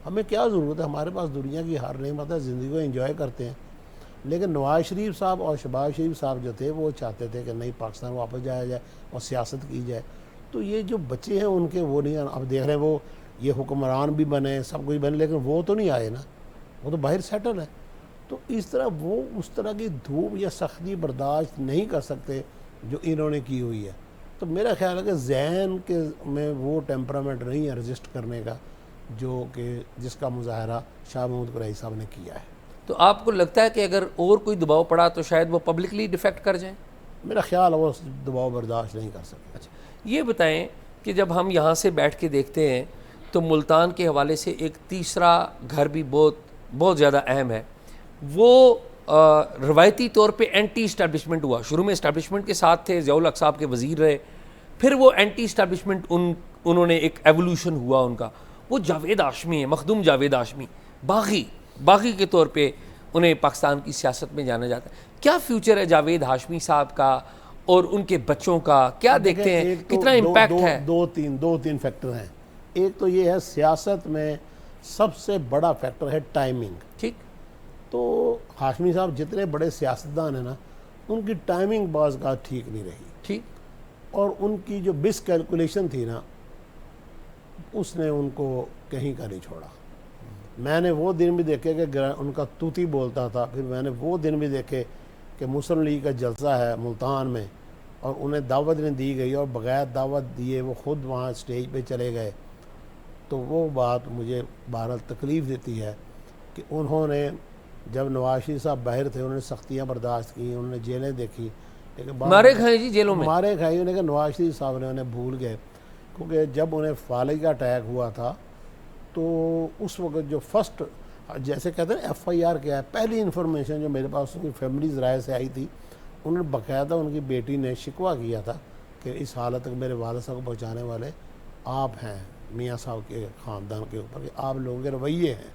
ہمیں کیا ضرورت ہے, ہمارے پاس دنیا کی ہر نعمت ہے, زندگی کو انجوائے کرتے ہیں. لیکن نواز شریف صاحب اور شہباز شریف صاحب جو تھے وہ چاہتے تھے کہ نہیں پاکستان واپس جایا جائے اور سیاست کی جائے. تو یہ جو بچے ہیں ان کے وہ نہیں, اب دیکھ رہے ہیں وہ یہ حکمران بھی بنے سب کچھ بنے, لیکن وہ تو نہیں آئے نا, وہ تو باہر سیٹل ہے. تو اس طرح وہ اس طرح کی دھوپ یا سختی برداشت نہیں کر سکتے جو انہوں نے کی ہوئی ہے. تو میرا خیال ہے کہ ذہن کے میں وہ ٹیمپرامنٹ نہیں ہے رجسٹ کرنے کا جو کہ جس کا مظاہرہ شاہ محمود قریشی صاحب نے کیا ہے. تو آپ کو لگتا ہے کہ اگر اور کوئی دباؤ پڑا تو شاید وہ پبلکلی ڈیفیکٹ کر جائیں؟ میرا خیال ہے وہ دباؤ برداشت نہیں کر سکتے. اچھا یہ بتائیں کہ جب ہم یہاں سے بیٹھ کے دیکھتے ہیں تو ملتان کے حوالے سے ایک تیسرا گھر بھی بہت زیادہ اہم ہے. وہ روایتی طور پہ اینٹی اسٹیبلشمنٹ ہوا, شروع میں اسٹیبلشمنٹ کے ساتھ تھے, ضیاء الحق صاحب کے وزیر رہے, پھر وہ اینٹی اسٹیبلشمنٹ انہوں نے ایک ایولیوشن ہوا ان کا. وہ جاوید ہاشمی ہیں, مخدوم جاوید ہاشمی, باغی کے طور پہ انہیں پاکستان کی سیاست میں جانا جاتا ہے. کیا فیوچر ہے جاوید ہاشمی صاحب کا اور ان کے بچوں کا, کیا دیکھتے ہیں کتنا امپیکٹ ہے؟ دو تین فیکٹر ہیں. ایک تو یہ ہے سیاست میں سب سے بڑا فیکٹر ہے ٹائمنگ. ٹھیک, تو ہاشمی صاحب جتنے بڑے سیاستدان ہیں نا ان کی ٹائمنگ بعض کا ٹھیک نہیں رہی. ٹھیک, اور ان کی جو مس کیلکولیشن تھی نا اس نے ان کو کہیں کا نہیں چھوڑا. میں نے وہ دن بھی دیکھے کہ ان کا توتی بولتا تھا, پھر میں نے وہ دن بھی دیکھے کہ مسلم لیگ کا جلسہ ہے ملتان میں اور انہیں دعوت نہیں دی گئی اور بغیر دعوت دیے وہ خود وہاں اسٹیج پہ چلے گئے. تو وہ بات مجھے بہرحال تکلیف دیتی ہے کہ انہوں نے جب نواز شریف صاحب باہر تھے انہوں نے سختیاں برداشت کی, انہوں نے جیلیں دیکھی, لیکن مارے کھائے جی جیلوں میں, مارے کھائی انہیں کہ نواز شریف صاحب نے انہیں بھول گئے. کیونکہ جب انہیں فالج کا اٹیک ہوا تھا تو اس وقت جو فرسٹ جیسے کہتے ہیں ایف آئی آر کیا ہے, پہلی انفارمیشن جو میرے پاس ان کی فیملی ذرائع سے آئی تھی, انہوں نے باقاعدہ ان کی بیٹی نے شکوہ کیا تھا کہ اس حالت تک میرے والد صاحب کو پہنچانے والے آپ ہیں میاں صاحب کے خاندان کے اوپر, کہ آپ لوگوں کے رویے ہیں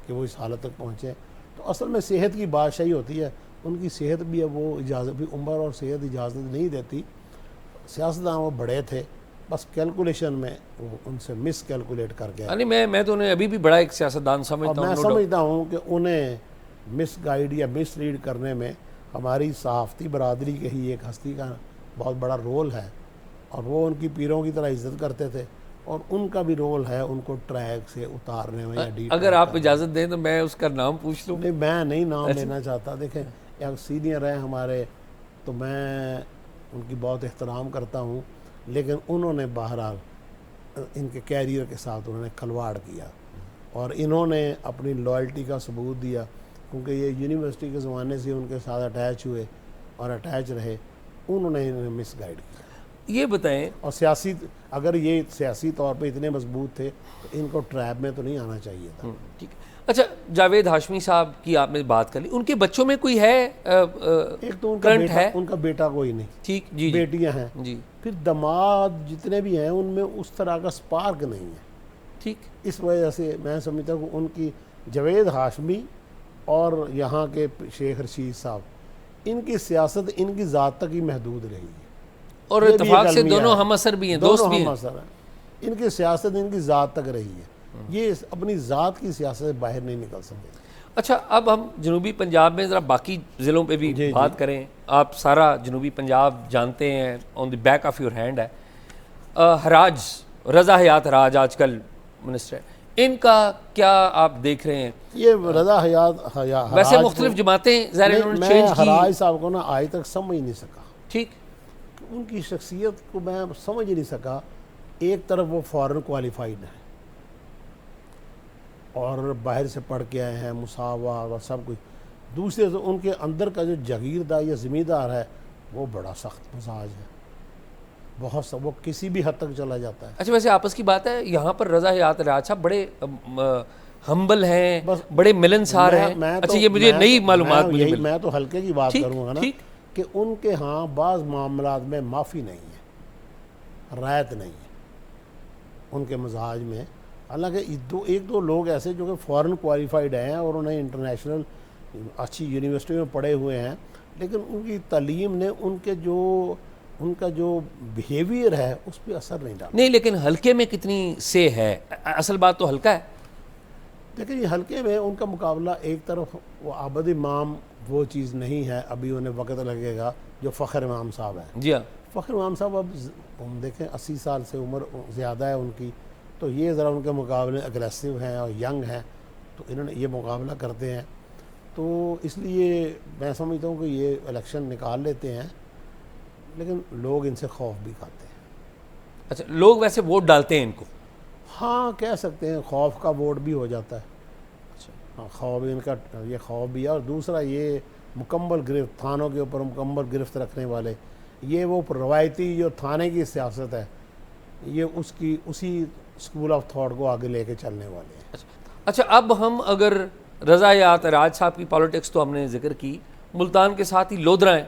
کہ وہ اس حالت تک پہنچے. تو اصل میں صحت کی بادشاہی ہوتی ہے, ان کی صحت بھی ہے وہ اجازت بھی, عمر اور صحت اجازت نہیں دیتی. سیاستدان وہ بڑے تھے, بس کیلکولیشن میں وہ ان سے مس کیلکولیٹ کر گئے. یعنی میں تو انہیں ابھی بھی بڑا ایک سیاستدان سمجھتا ہوں. میں سمجھتا ہوں کہ انہیں مس گائیڈ یا مس لیڈ کرنے میں ہماری صحافتی برادری کے ہی ایک ہستی کا بہت بڑا رول ہے, اور وہ ان کی پیروں کی طرح عزت کرتے تھے, اور ان کا بھی رول ہے ان کو ٹریک سے اتارنے میں یا ڈیپ. اگر آپ اجازت دیں تو میں اس کا نام پوچھ لوں. نہیں, میں نہیں نام لینا چاہتا. دیکھیں ایک سینئر ہیں ہمارے, تو میں ان کی بہت احترام کرتا ہوں, لیکن انہوں نے بہرحال ان کے کیریئر کے ساتھ انہوں نے کھلواڑ کیا, اور انہوں نے اپنی لائلٹی کا ثبوت دیا, کیونکہ یہ یونیورسٹی کے زمانے سے ان کے ساتھ اٹیچ ہوئے اور اٹیچ رہے. انہوں نے انہیں مس گائیڈ کیا. یہ بتائیں, اور اگر یہ سیاسی طور پہ اتنے مضبوط تھے تو ان کو ٹریپ میں تو نہیں آنا چاہیے تھا. ٹھیک. اچھا جاوید ہاشمی صاحب کی آپ نے بات کر لی, ان کے بچوں میں کوئی ہے ایک تو ان کا بیٹا کوئی نہیں. ٹھیک جی, بیٹیاں ہیں جی. پھر دماد جتنے بھی ہیں ان میں اس طرح کا سپارک نہیں ہے. ٹھیک, اس وجہ سے میں سمجھتا ہوں کہ ان کی جاوید ہاشمی اور یہاں کے شیخ رشید صاحب ان کی سیاست ان کی ذات تک ہی محدود رہی ہے, اور اتفاق سے دونوں ہم اثر بھی ہیں, دوست بھی ہیں. ان کی سیاست ان کی ذات تک رہی ہے, یہ اپنی ذات کی سیاست سے باہر نہیں نکل سکے. اچھا اب ہم جنوبی پنجاب میں ذرا باقی ضلعوں پہ بھی بات کریں. آپ سارا جنوبی پنجاب جانتے ہیں, on the back of your hand ہے. حراج, رضا حیات حراج آج کل منسٹر, ان کا کیا آپ دیکھ رہے ہیں؟ یہ رضا حیات ویسے مختلف جماعتیں ظاہر انہوں نے چینج کی. حراج صاحب کو نا آج تک سمجھ نہیں سکا. ٹھیک, ان کی شخصیت کو میں سمجھ نہیں سکا. ایک طرف وہ فارن کوالیفائڈ ہیں اور باہر سے پڑھ کے آئے ہیں, مساوات اور سب کچھ. دوسرے سے ان کے اندر کا جو جاگیردار یا زمیندار ہے وہ بڑا سخت مزاج ہے, بہت وہ کسی بھی حد تک چلا جاتا ہے. اچھا ویسے آپس کی بات ہے, یہاں پر رضا حیات حراج صاحب بڑے ہمبل ہیں, بڑے ملنسار ہیں. اچھا یہ مجھے نئی معلومات ملی. میں تو ہلکے کی بات کروں گا نا کہ ان کے ہاں بعض معاملات میں معافی نہیں ہے, رعایت نہیں ہے ان کے مزاج میں. حالانکہ ایک دو لوگ ایسے جو کہ فارن کوالیفائڈ ہیں اور انہیں انٹرنیشنل اچھی یونیورسٹی میں پڑھے ہوئے ہیں, لیکن ان کی تعلیم نے ان کے جو ان کا جو بیہیویئر ہے اس پہ اثر نہیں ڈالتا. نہیں لیکن حلقے میں کتنی سے ہے؟ اصل بات تو حلقہ ہے. دیکھیں یہ حلقے میں ان کا مقابلہ ایک طرف وہ عابد امام وہ چیز نہیں ہے, ابھی انہیں وقت لگے گا جو فخر امام صاحب ہیں. جی ہاں. فخر امام صاحب اب ہم دیکھیں 80 سال سے عمر زیادہ ہے ان کی, تو یہ ذرا ان کے مقابلے اگریسو ہیں اور ینگ ہیں, تو انہوں نے یہ مقابلہ کرتے ہیں. تو اس لیے میں سمجھتا ہوں کہ یہ الیکشن نکال لیتے ہیں, لیکن لوگ ان سے خوف بھی کھاتے ہیں. اچھا لوگ ویسے ووٹ ڈالتے ہیں ان کو؟ ہاں کہہ سکتے ہیں, خوف کا ووٹ بھی ہو جاتا ہے. ہاں خوف ان کا یہ خوف بھی ہے, اور دوسرا یہ مکمل گرفت تھانوں کے اوپر مکمل گرفت رکھنے والے, یہ وہ روایتی جو تھانے کی سیاست ہے یہ اسی اسکول آف تھاٹ کو آگے لے کے چلنے والے ہیں. اچھا اب ہم اگر رضا یات راج صاحب کی پالیٹکس تو ہم نے ذکر کی, ملتان کے ساتھ ہی لودھرا ہیں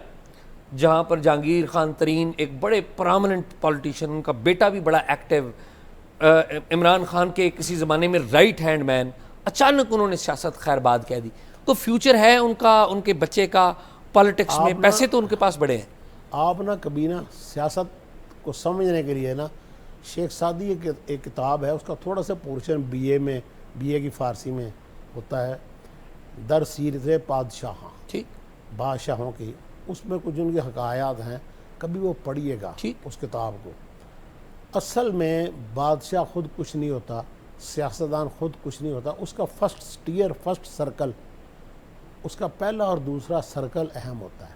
جہاں پر جہانگیر خان ترین ایک بڑے پرامننٹ پالیٹیشین, ان کا بیٹا بھی بڑا ایکٹیو, عمران خان کے کسی زمانے میں رائٹ ہینڈ مین, اچانک انہوں نے سیاست خیر باد کہہ دی. تو فیوچر ہے ان کا, ان کے بچے کا پالیٹکس میں؟ پیسے تو ان کے پاس بڑے ہیں. آپ نا کبھی نا سیاست کو سمجھنے کے لیے نا شیخ سعدی ایک کتاب ہے, اس کا تھوڑا سا پورشن بی اے کی فارسی میں ہوتا ہے, در سیرت پادشاہاں, ٹھیک, بادشاہوں کی, اس میں کچھ ان کے حکایات ہیں, کبھی وہ پڑھیے گا اس کتاب کو. اصل میں بادشاہ خود کچھ نہیں ہوتا, سیاستدان خود کچھ نہیں ہوتا, اس کا فرسٹ سرکل, اس کا پہلا اور دوسرا سرکل اہم ہوتا ہے,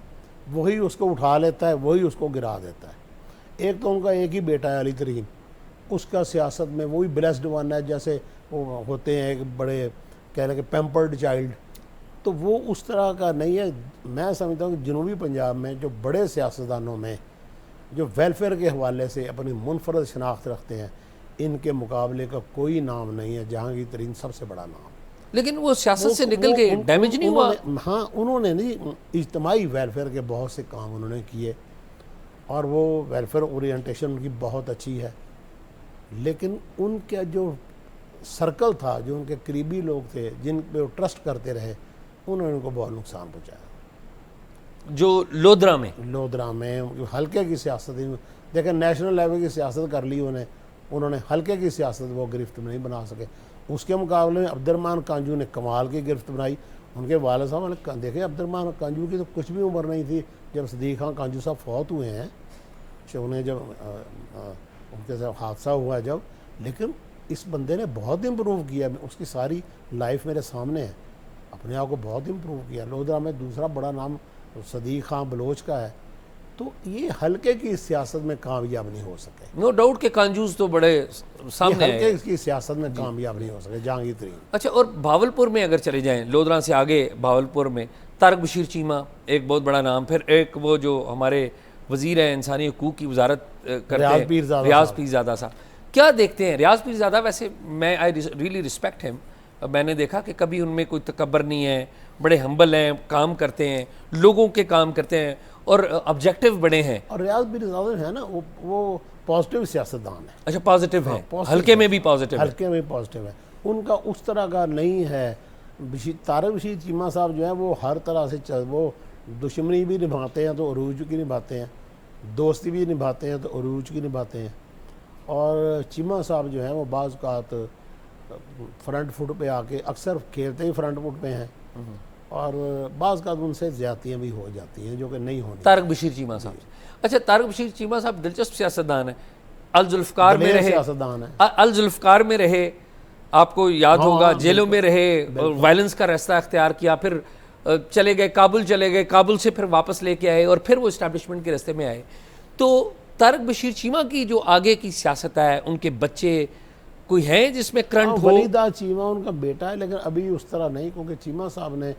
وہی اس کو اٹھا لیتا ہے, وہی اس کو گرا دیتا ہے. ایک تو ان کا ایک ہی بیٹا ہے علی ترین, اس کا سیاست میں وہی بلیسڈ ون ہے, جیسے وہ ہوتے ہیں ایک بڑے کہہ لیں کہ پیمپرڈ چائلڈ, تو وہ اس طرح کا نہیں ہے. میں سمجھتا ہوں کہ جنوبی پنجاب میں جو بڑے سیاستدانوں میں جو ویلفیئر کے حوالے سے اپنی منفرد شناخت رکھتے ہیں, ان کے مقابلے کا کوئی نام نہیں ہے. جہانگیر ترین سب سے بڑا نام. لیکن وہ سیاست سے نکل کے ڈیمیج نہیں ہوا؟ ہاں انہوں نے نہیں, اجتماعی ویلفیئر کے بہت سے کام انہوں نے کیے, اور وہ ویلفیئر اورینٹیشن ان کی بہت اچھی ہے, لیکن ان کا جو سرکل تھا, جو ان کے قریبی لوگ تھے, جن پہ وہ ٹرسٹ کرتے رہے, انہوں نے ان کو بہت نقصان پہنچایا. جو لودھرا میں ہلکے کی سیاست, دیکھیں نیشنل لیول کی سیاست کر لی انہوں نے ہلکے کی سیاست وہ گرفت نہیں بنا سکے. اس کے مقابلے میں عبد الرحمن کانجو نے کمال کی گرفت بنائی. ان کے والد صاحب نے دیکھیں عبد الرحمن کانجو کی تو کچھ بھی عمر نہیں تھی جب صدیق خان کانجو صاحب فوت ہوئے ہیں, انہیں جب ان کے ساتھ حادثہ ہوا جب, لیکن اس بندے نے بہت امپروو کیا. اس کی ساری لائف میرے سامنے ہے, اپنے آپ کو بہت امپروو کیا. لودھرا میں دوسرا بڑا نام صدیق خان بلوچ کا ہے. تو یہ ہلکے کی سیاست میں کامیاب نہیں ہو سکے. نو ڈاؤٹ کہ کانجوز تو بڑے سامنے ہیں, ہلکے کی سیاست میں کامیاب نہیں ہو سکے جہانگیر ترین. اچھا اور بھاولپور میں اگر چلے جائیں, لودھرا سے آگے بھاولپور میں طارق بشیر چیمہ ایک بہت بڑا نام, پھر ایک وہ جو ہمارے وزیر ہیں انسانی حقوق کی وزارت کرتے ہیں, ریاض پیر زادہ صاحب. کیا دیکھتے ہیں ریاض پیر زادہ؟ ویسے میں آئی ریئلی ریسپیکٹ ہم, میں نے دیکھا کہ کبھی ان میں کوئی تکبر نہیں ہے, بڑے ہمبل ہیں, کام کرتے ہیں, لوگوں کے کام کرتے ہیں, اور آبجیکٹیو بڑے ہیں. اور ریاض پیر زادہ ہے نا وہ پازیٹیو سیاستدان ہے. اچھا پازیٹیو ہے, ہلکے میں بھی پازیٹیو ہے. ہلکے میں پازیٹیو ہے, ان کا اس طرح کا نہیں ہے. طارق بشیر چیمہ صاحب جو ہیں وہ ہر طرح سے وہ دشمنی بھی نبھاتے ہیں تو عروج کی نبھاتے ہیں, دوستی بھی نبھاتے ہیں تو عروج کی نبھاتے ہیں. اور چیمہ صاحب جو ہیں وہ بعض اوقات فرنٹ فٹ پہ آ کے اکثر کھیلتے ہی فرنٹ فٹ پہ ہیں, اور بعض اوقات ان سے زیادتیاں بھی ہو جاتی ہیں جو کہ نہیں ہونی. طارق بشیر چیمہ صاحب, اچھا طارق بشیر چیمہ صاحب دلچسپ سیاستدان ہیں, الذوالفقار میں رہے, الذوالفقار میں رہے, آپ کو یاد ہوگا جیلوں میں رہے, وائلنس کا راستہ اختیار کیا, پھر چلے گئے کابل, چلے گئے کابل سے پھر واپس لے کے آئے, اور پھر وہ اسٹیبلشمنٹ کے راستے میں آئے. تو طارق بشیر چیمہ کی جو آگے کی سیاست ہے, ان کے بچے کوئی ہیں جس میں کرنٹ ہو؟ ولیدہ چیمہ ان کا بیٹا ہے, لیکن ابھی اس طرح نہیں, کیونکہ چیمہ صاحب نے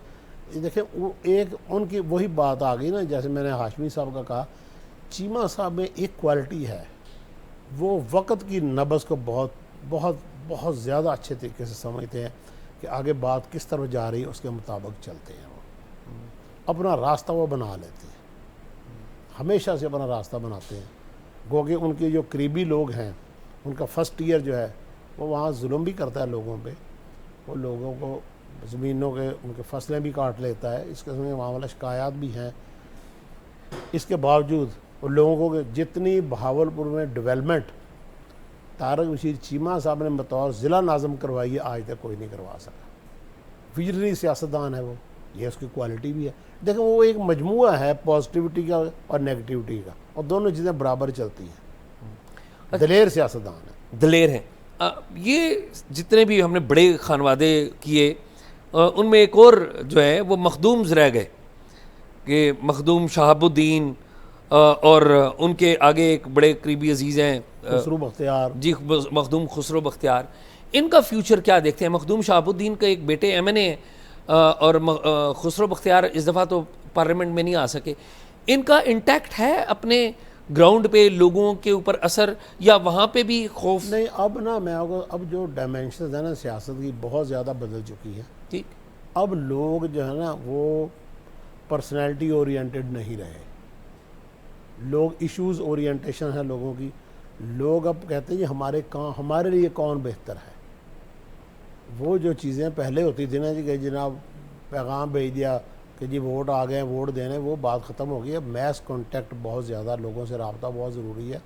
دیکھیں ایک ان کی وہی بات آ گئی نا, جیسے میں نے ہاشمی صاحب کا کہا, چیمہ صاحب میں ایک کوالٹی ہے, وہ وقت کی نبض کو بہت بہت بہت زیادہ اچھے طریقے سے سمجھتے ہیں کہ آگے بات کس طرح جا رہی ہے, اس کے مطابق چلتے ہیں. وہ اپنا راستہ وہ بنا لیتے ہیں, ہمیشہ سے اپنا راستہ بناتے ہیں. گو کہ ان کے جو قریبی لوگ ہیں, ان کا فرسٹ ایئر جو ہے وہ وہاں ظلم بھی کرتا ہے لوگوں پہ, وہ لوگوں کو زمینوں کے ان کے فصلیں بھی کاٹ لیتا ہے, اس قسم کے معاملہ شکایات بھی ہیں. اس کے باوجود اور لوگوں کو کہ جتنی بہاولپور میں ڈیولپمنٹ طارق بشیر چیمہ صاحب نے بطور ضلع ناظم کروائی ہے آج تک کوئی نہیں کروا سکا. ویژنری سیاستدان ہے وہ, یہ اس کی کوالٹی بھی ہے. دیکھیں وہ ایک مجموعہ ہے پازیٹیوٹی کا اور نیگیٹیوٹی کا, اور دونوں چیزیں برابر چلتی ہیں. دلیر سیاستدان ہے, دلیر ہیں. یہ جتنے بھی ہم نے بڑے خانوادے کیے ان میں ایک اور جو ہے وہ مخدومز رہ گئے کہ مخدوم شہاب الدین اور ان کے آگے ایک بڑے قریبی عزیز ہیں خسرو بختیار. جی مخدوم خسرو بختیار. ان کا فیوچر کیا دیکھتے ہیں؟ مخدوم شہاب الدین کا ایک بیٹے ایم این اے اور خسرو بختیار اس دفعہ تو پارلیمنٹ میں نہیں آ سکے. ان کا انٹیکٹ ہے اپنے گراؤنڈ پہ لوگوں کے اوپر اثر, یا وہاں پہ بھی خوف؟ نہیں اب نا میں اب جو ڈائمینشنز ہیں نا سیاست کی بہت زیادہ بدل چکی ہے. ٹھیک, اب لوگ جو ہے نا وہ پرسنالٹی اورینٹڈ نہیں رہے, لوگ ایشوز اورینٹیشن ہے لوگوں کی. لوگ اب کہتے ہیں جی ہمارے لیے کون بہتر ہے. وہ جو چیزیں پہلے ہوتی تھی نا جی کہ جناب پیغام بھیج دیا کہ جی ووٹ آ گئے ووٹ دینے, وہ بات ختم ہو گئی. اب میس کانٹیکٹ بہت زیادہ, لوگوں سے رابطہ بہت ضروری ہے,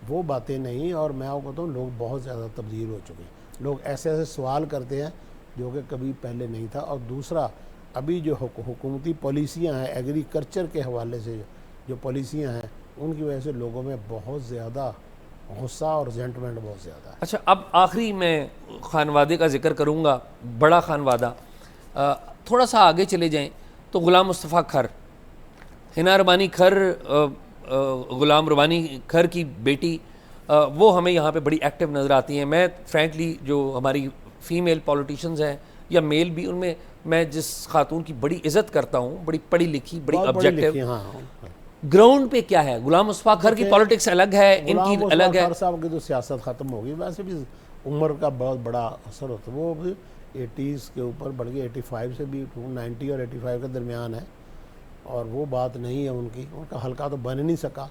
وہ باتیں نہیں. اور میں آپ کو کہتا ہوں لوگ بہت زیادہ تبدیل ہو چکے ہیں. لوگ ایسے ایسے سوال کرتے ہیں جو کہ کبھی پہلے نہیں تھا. اور دوسرا ابھی جو حکومتی پالیسیاں ہیں ایگریکلچر کے حوالے سے جو پالیسیاں ہیں ان کی وجہ سے لوگوں میں بہت زیادہ غصہ اور ریزنٹمنٹ بہت زیادہ ہے. اچھا اب آخری میں خانوادے کا ذکر کروں گا, بڑا خانوادہ. تھوڑا سا آگے چلے جائیں تو غلام مصطفیٰ کھر, حنا ربانی کھر, غلام ربانی کھر کی بیٹی, وہ ہمیں یہاں پہ بڑی ایکٹیو نظر آتی ہیں. میں فرینکلی جو ہماری فیمیل پولیٹیشنز ہیں یا میل بھی, ان میں جس خاتون کی بڑی عزت کرتا ہوں, بڑی پڑھی لکھی, بڑی آبجیکٹیو, گراؤنڈ پہ کیا ہے؟ غلام مصطفیٰ کھر کی پالیٹکس الگ ہے, ان کی الگ ہے. غلام مصطفیٰ کھر صاحب کی تو سیاست ختم ہو گئی. ویسے بھی عمر کا بہت بڑا اثر ہوتا ہے, وہ بھی 80s کے اوپر بڑھ گئی, 85 سے بھی 90 اور 85 کے درمیان ہے, اور وہ بات نہیں ہے ان کی. ان کا حلقہ تو بن نہیں سکا.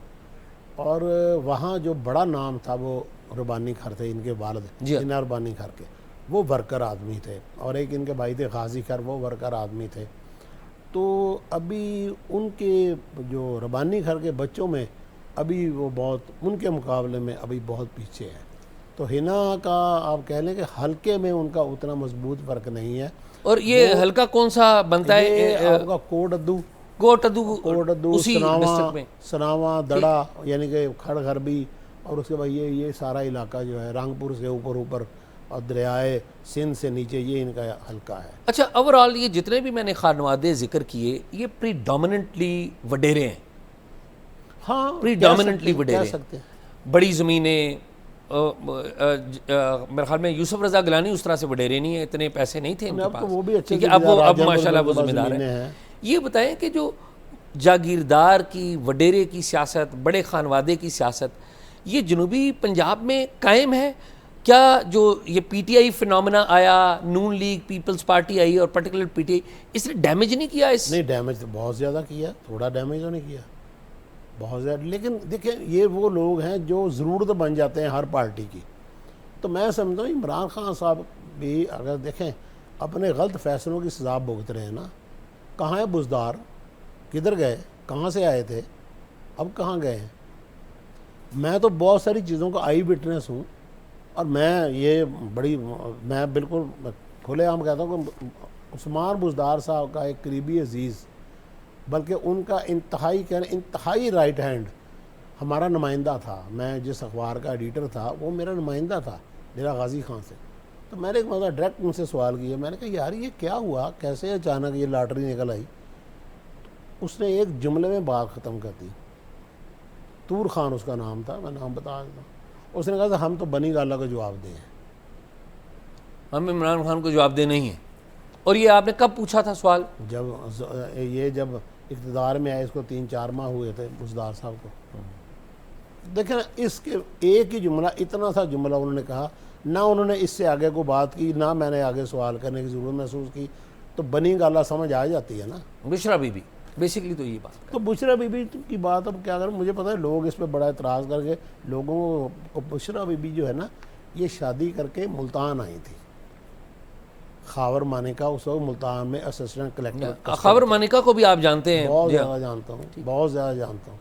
اور وہاں جو بڑا نام تھا وہ ربانی کھر تھے, ان کے والد حنا ربانی کھر کے, وہ ورکر آدمی تھے. اور ایک ان کے بھائی تھے غازی کھر, وہ ورکر آدمی تھے. تو ابھی ان کے جو ربانی کھر کے بچوں میں ابھی وہ بہت ان کے مقابلے میں ابھی بہت پیچھے ہے. تو حنا کا آپ کہہ لیں کہ حلقے میں ان کا اتنا مضبوط فرق نہیں ہے. اور یہ حلقہ کون سا بنتا ہے؟ آپ کا کوٹ ادو سناواں دڑا, یعنی کہ کھڑ غربی, اور اس کے بعد یہ سارا علاقہ جو ہے رنگپور سے اوپر اور دریائے سندھ سے نیچے, یہ ان کا حلقہ ہے. اچھا اوورآل یہ جتنے بھی میں نے خانوادے ذکر کیے یہ پری ڈومیننٹلی وڈیرے ہیں. ہاں پری ڈومیننٹلی وڈیرے سکتے ہیں. بڑی زمینیں, میرے خیال میں یوسف رضا گیلانی اس طرح سے وڈیرے نہیں ہیں, اتنے پیسے نہیں تھے ان کے پاس, وہ بھی اچھے, اب ماشاءاللہ وہ ذمہ دار ہیں. یہ بتائیں کہ جو جاگیردار کی, وڈیرے کی سیاست, بڑے خانوادے کی سیاست, یہ جنوبی پنجاب میں قائم ہے کیا؟ جو یہ پی ٹی آئی فنومنا آیا, نون لیگ پیپلز پارٹی آئی اور پرٹیکولر پی ٹی آئی, اس نے ڈیمیج نہیں کیا؟ نہیں, ڈیمیج تو بہت زیادہ کیا, تھوڑا ڈیمیج تو نہیں کیا, بہت زیادہ. لیکن دیکھیں یہ وہ لوگ ہیں جو ضرورت بن جاتے ہیں ہر پارٹی کی. تو میں سمجھتا ہوں عمران خان صاحب بھی اگر دیکھیں اپنے غلط فیصلوں کی سزا بھگت رہے ہیں نا. کہاں ہے بزدار, کدھر گئے, کہاں سے آئے تھے, اب کہاں گئے ہیں؟ میں تو بہت ساری چیزوں کا آئی وٹنس ہوں, اور میں بالکل کھلے عام کہتا ہوں کہ عثمان بزدار صاحب کا ایک قریبی عزیز, بلکہ ان کا انتہائی رائٹ ہینڈ ہمارا نمائندہ تھا. میں جس اخبار کا ایڈیٹر تھا وہ میرا نمائندہ تھا ڈیرہ غازی خان سے. تو میں نے ایک مرتبہ ڈائریکٹ ان سے سوال کیا, میں نے کہا یار یہ کیا ہوا, کیسے اچانک یہ لاٹری نکل آئی؟ اس نے ایک جملے میں بات ختم کر دی. طور خان اس کا نام تھا, میں نام بتا دیتا ہوں. اس نے کہا تھا ہم تو بنی گالا کو جواب دیں, ہم عمران خان کو جواب دے نہیں ہیں. اور یہ آپ نے کب پوچھا تھا سوال؟ جب اقتدار میں آئے, اس کو 3-4 ماہ ہوئے تھے بزدار صاحب کو. دیکھیں نا, اس کے ایک ہی جملہ, اتنا سا جملہ انہوں نے کہا, نہ انہوں نے اس سے آگے کو بات کی, نہ میں نے آگے سوال کرنے کی ضرورت محسوس کی. تو بنی گالا سمجھ آ جاتی ہے نا. بشرا بی بی بیسیکلی تو یہ بات. تو بشرا بی بی کی بات اب کیا کریں, مجھے پتہ ہے لوگ اس پہ بڑا اعتراض کر کے, لوگوں کو بشرا بی بی جو ہے نا یہ شادی کر کے ملتان آئی تھی. خاور مانیکا اس وقت ملتان میں اسسٹنٹ کلیکٹر. خاور مانیکا کو بھی آپ جانتے ہیں؟ بہت زیادہ جانتا ہوں, بہت زیادہ جانتا ہوں.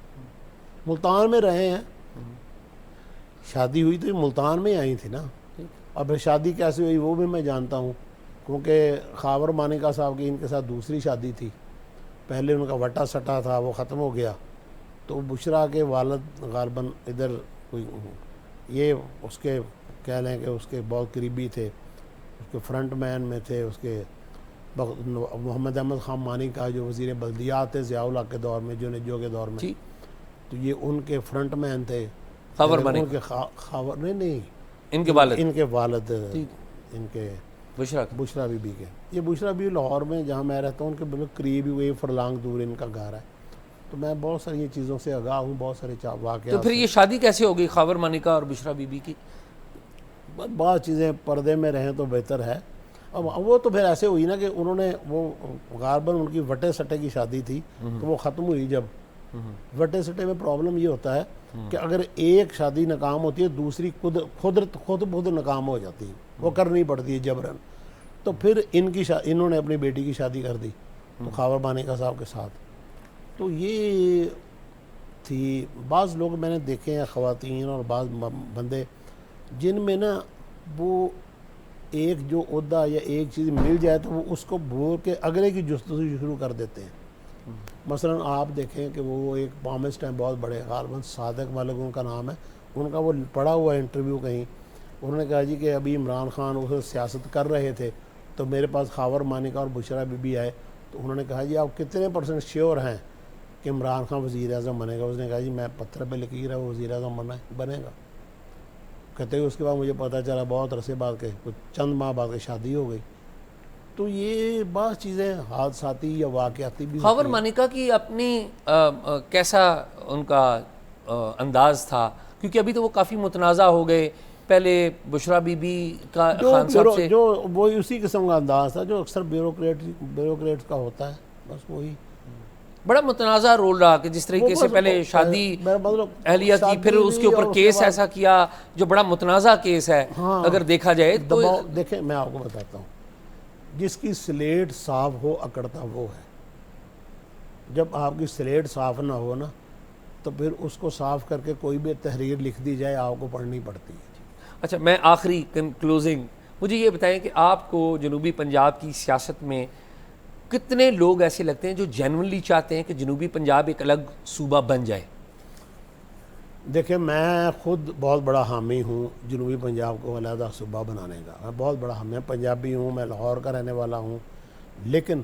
ملتان میں رہے ہیں, شادی ہوئی تو ملتان میں آئی تھی نا, اور پھر شادی کیسے ہوئی وہ بھی میں جانتا ہوں, کیونکہ خاور مانیکا صاحب کی ان کے ساتھ دوسری شادی تھی, پہلے ان کا وٹا سٹا تھا وہ ختم ہو گیا, تو بشرا کے والد غالباً ادھر کوئی یہ اس کے کہہ لیں کہ اس کے بہت قریبی تھے, اس کے فرنٹ مین میں تھے, اس کے محمد احمد خان مانیکا جو وزیر بلدیات تھے ضیاء الحق کے دور میں, جو کے دور میں, تو یہ ان کے فرنٹ مین تھے. خاور ان مانیکا کے خاور نہیں ان کے والد, ان کے والد ان کے بشرا بی بی کے. یہ بشرا بی لاہور میں جہاں میں رہتا ہوں ان کے بالکل قریب ہی ہوئے فرلانگ دور ان کا گھر ہے, تو میں بہت ساری چیزوں سے آگاہ ہوں, بہت سارے واقعات. تو پھر یہ شادی کیسے ہوگی خاور مانیکا اور بشرا بی بی کی؟ بعض چیزیں پردے میں رہیں تو بہتر ہے. اب وہ تو پھر ایسے ہوئی نا کہ انہوں نے وہ غالباً ان کی وٹے سٹے کی شادی تھی, تو وہ ختم ہوئی. جب وٹے سٹے میں پرابلم یہ ہوتا ہے کہ اگر ایک شادی ناکام ہوتی ہے دوسری خود ناکام ہو جاتی ہے, وہ کرنی پڑتی ہے جبراً. تو پھر انہوں نے اپنی بیٹی کی شادی کر دی تو خاور مانیکا صاحب کے ساتھ. تو یہ تھی. بعض لوگ میں نے دیکھے ہیں خواتین اور بعض بندے جن میں نا وہ ایک جو عہدہ یا ایک چیز مل جائے تو وہ اس کو بھول کے اگلے کی جستجو شروع کر دیتے ہیں. مثلا آپ دیکھیں کہ وہ ایک پامسٹ ہیں بہت بڑے, غالباً صادق ملک ان کا نام ہے, ان کا وہ پڑا ہوا انٹرویو کہیں, انہوں نے کہا جی کہ ابھی عمران خان اسے سیاست کر رہے تھے تو میرے پاس خاور مانیکا اور بشرا بی بی آئے, تو انہوں نے کہا جی آپ کتنے % شیور ہیں کہ عمران خان وزیر اعظم بنے گا؟ اس نے کہا جی میں پتھر پہ لکیر ہے وہ وزیر اعظم بنے گا. کہتے ہیں اس کے بعد مجھے پتہ چلا بہت عرصے بعد کہ کچھ چند ماہ بعد کہ شادی ہو گئی. تو یہ بعض چیزیں حادثاتی یا واقعاتی بھی. خاور مانیکا کی اپنی کیسا ان کا انداز تھا؟ کیونکہ ابھی تو وہ کافی متنازع ہو گئے. پہلے بشرا بی بی کا خان صاحب سے جو وہ اسی قسم کا انداز تھا جو اکثر بیوروکریٹ کا ہوتا ہے, بس وہی بڑا متنازع رول رہا کہ جس طریقے سے پہلے شادی اہلیہ کی, پھر اس کے اوپر کیس ایسا کیا جو بڑا متنازع کیس ہے اگر دیکھا جائے تو. دیکھیں میں آپ کو بتاتا ہوں, جس کی سلیٹ صاف ہو اکڑتا وہ ہے. جب آپ کی سلیٹ صاف نہ ہو نا تو پھر اس کو صاف کر کے کوئی بھی تحریر لکھ دی جائے آپ کو پڑھنی پڑتی ہے. اچھا, میں آخری کنکلوزنگ مجھے یہ بتائیں کہ آپ کو جنوبی پنجاب کی سیاست میں کتنے لوگ ایسے لگتے ہیں جو جینونلی چاہتے ہیں کہ جنوبی پنجاب ایک الگ صوبہ بن جائے؟ دیکھیں میں خود بہت بڑا حامی ہوں جنوبی پنجاب کو علیحدہ صوبہ بنانے کا. میں بہت بڑا حامی, میں پنجابی ہوں, میں لاہور کا رہنے والا ہوں, لیکن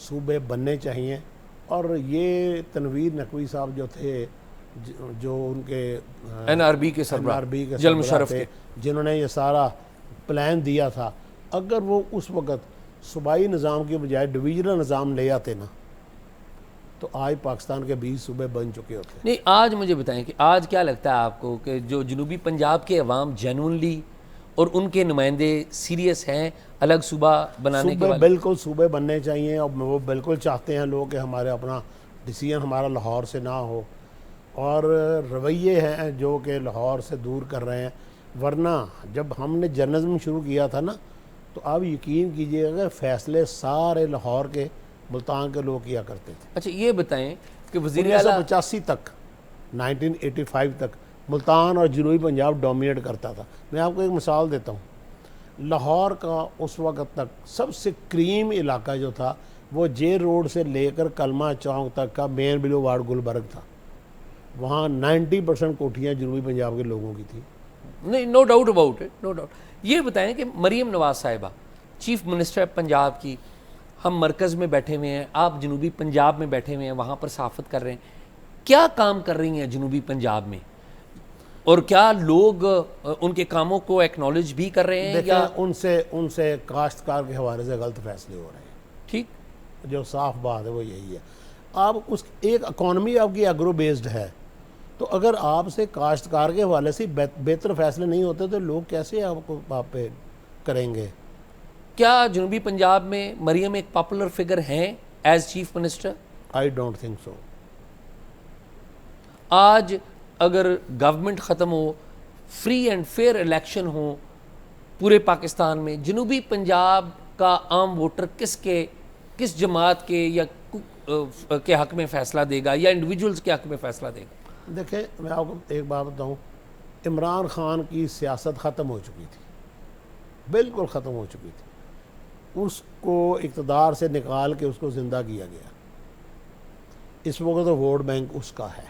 صوبے بننے چاہیے. اور یہ تنویر نقوی صاحب جو تھے جو ان کے NRB کے سربراہ جل مشرف تھے جنہوں نے یہ سارا پلان دیا تھا, اگر وہ اس وقت صوبائی نظام کی بجائے ڈویژنل نظام لے آتے نا تو آج پاکستان کے 20 صوبے بن چکے ہوتے. نہیں, آج مجھے بتائیں کہ آج کیا لگتا ہے آپ کو کہ جو جنوبی پنجاب کے عوام جینونلی اور ان کے نمائندے سیریس ہیں الگ صوبہ بنانے کے؟ بالکل صوبے بننے چاہیے, اور وہ بالکل چاہتے ہیں لوگ کہ ہمارے اپنا ڈیسیژن ہمارا لاہور سے نہ ہو, اور رویے ہیں جو کہ لاہور سے دور کر رہے ہیں. ورنہ جب ہم نے جرنلزم شروع کیا تھا نا تو آپ یقین کیجئے گا فیصلے سارے لاہور کے ملتان کے لوگ کیا کرتے تھے. اچھا, یہ بتائیں کہ وزیر اعلیٰ 1985 تک 1985 تک ملتان اور جنوبی پنجاب ڈومینیٹ کرتا تھا. میں آپ کو ایک مثال دیتا ہوں, لاہور کا اس وقت تک سب سے کریم علاقہ جو تھا وہ جے روڈ سے لے کر کلمہ چوک تک کا مین بلو وارڈ گلبرگ تھا. وہاں 90% کوٹھیاں جنوبی پنجاب کے لوگوں کی تھی. نہیں, no doubt about it, no doubt. یہ بتائیں کہ مریم نواز صاحبہ چیف منسٹر پنجاب کی, ہم مرکز میں بیٹھے ہوئے ہیں, آپ جنوبی پنجاب میں بیٹھے ہوئے ہیں, وہاں پر صحافت کر رہے ہیں, کیا کام کر رہی ہیں جنوبی پنجاب میں, اور کیا لوگ ان کے کاموں کو ایکنالج بھی کر رہے ہیں؟ یا ان سے کاشتکار کے حوالے سے غلط فیصلے ہو رہے ہیں. ٹھیک, جو صاف بات ہے وہ یہی ہے. آپ اس ایک اکانومی آپ کی ایگرو بیسڈ ہے, تو اگر آپ سے کاشتکار کے حوالے سے بہتر فیصلے نہیں ہوتے تو لوگ کیسے آپ کو پہ کریں گے؟ کیا جنوبی پنجاب میں مریم ایک پاپولر فگر ہیں as chief minister? I don't think so. آج اگر گورنمنٹ ختم ہو, فری اینڈ فیئر الیکشن ہو پورے پاکستان میں, جنوبی پنجاب کا عام ووٹر کس جماعت کے یا کے حق میں فیصلہ دے گا, یا انڈیویجولز کے حق میں فیصلہ دے گا؟ دیکھیں میں آپ کو ایک بات بتاؤں، عمران خان کی سیاست ختم ہو چکی تھی، بالکل ختم ہو چکی تھی، اس کو اقتدار سے نکال کے اس کو زندہ کیا گیا۔ اس وقت تو ووٹ بینک اس کا ہے،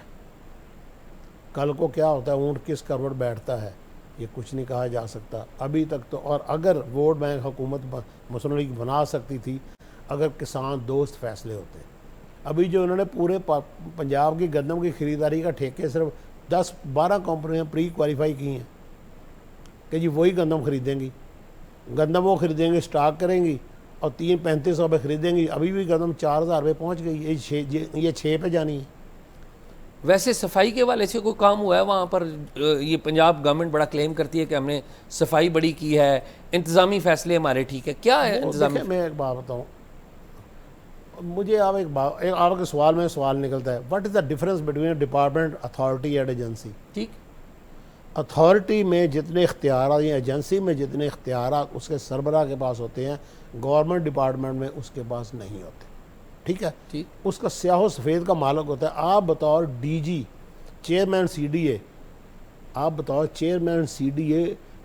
کل کو کیا ہوتا ہے، اونٹ کس کروٹ بیٹھتا ہے یہ کچھ نہیں کہا جا سکتا ابھی تک تو۔ اور اگر ووٹ بینک حکومت مسلم لیگ بنا سکتی تھی اگر کسان دوست فیصلے ہوتے۔ ابھی جو انہوں نے پورے پنجاب کی گندم کی خریداری کا ٹھیکے صرف 10-12 کمپنیاں پری کوالیفائی کی ہیں کہ جی وہی گندم خریدیں گی، گندم وہ خریدیں گی، سٹاک کریں گی اور 3500 پہ خریدیں گی۔ ابھی بھی گندم 4000 پہ پہنچ گئی، یہ 6 پہ جانی ہے۔ ویسے صفائی کے حوالے سے کوئی کام ہوا ہے وہاں پر؟ یہ پنجاب گورنمنٹ بڑا کلیم کرتی ہے کہ ہم نے صفائی بڑی کی ہے، انتظامی فیصلے ہمارے ٹھیک ہے، کیا ہے انتظامی؟ میں ایک بات بتاؤں، مجھے آپ آپ کے سوال میں سوال نکلتا ہے، what is the difference between department, authority and agency? ٹھیک، اتھارٹی میں جتنے اختیارات یا ایجنسی میں جتنے اختیارات اس کے سربراہ کے پاس ہوتے ہیں، گورنمنٹ ڈپارٹمنٹ میں اس کے پاس نہیں ہوتے، ٹھیک ہے؟ ٹھیک، اس کا سیاہ و سفید کا مالک ہوتا ہے۔ آپ بطور D G, chairman C D A, آپ بطور chairman C D A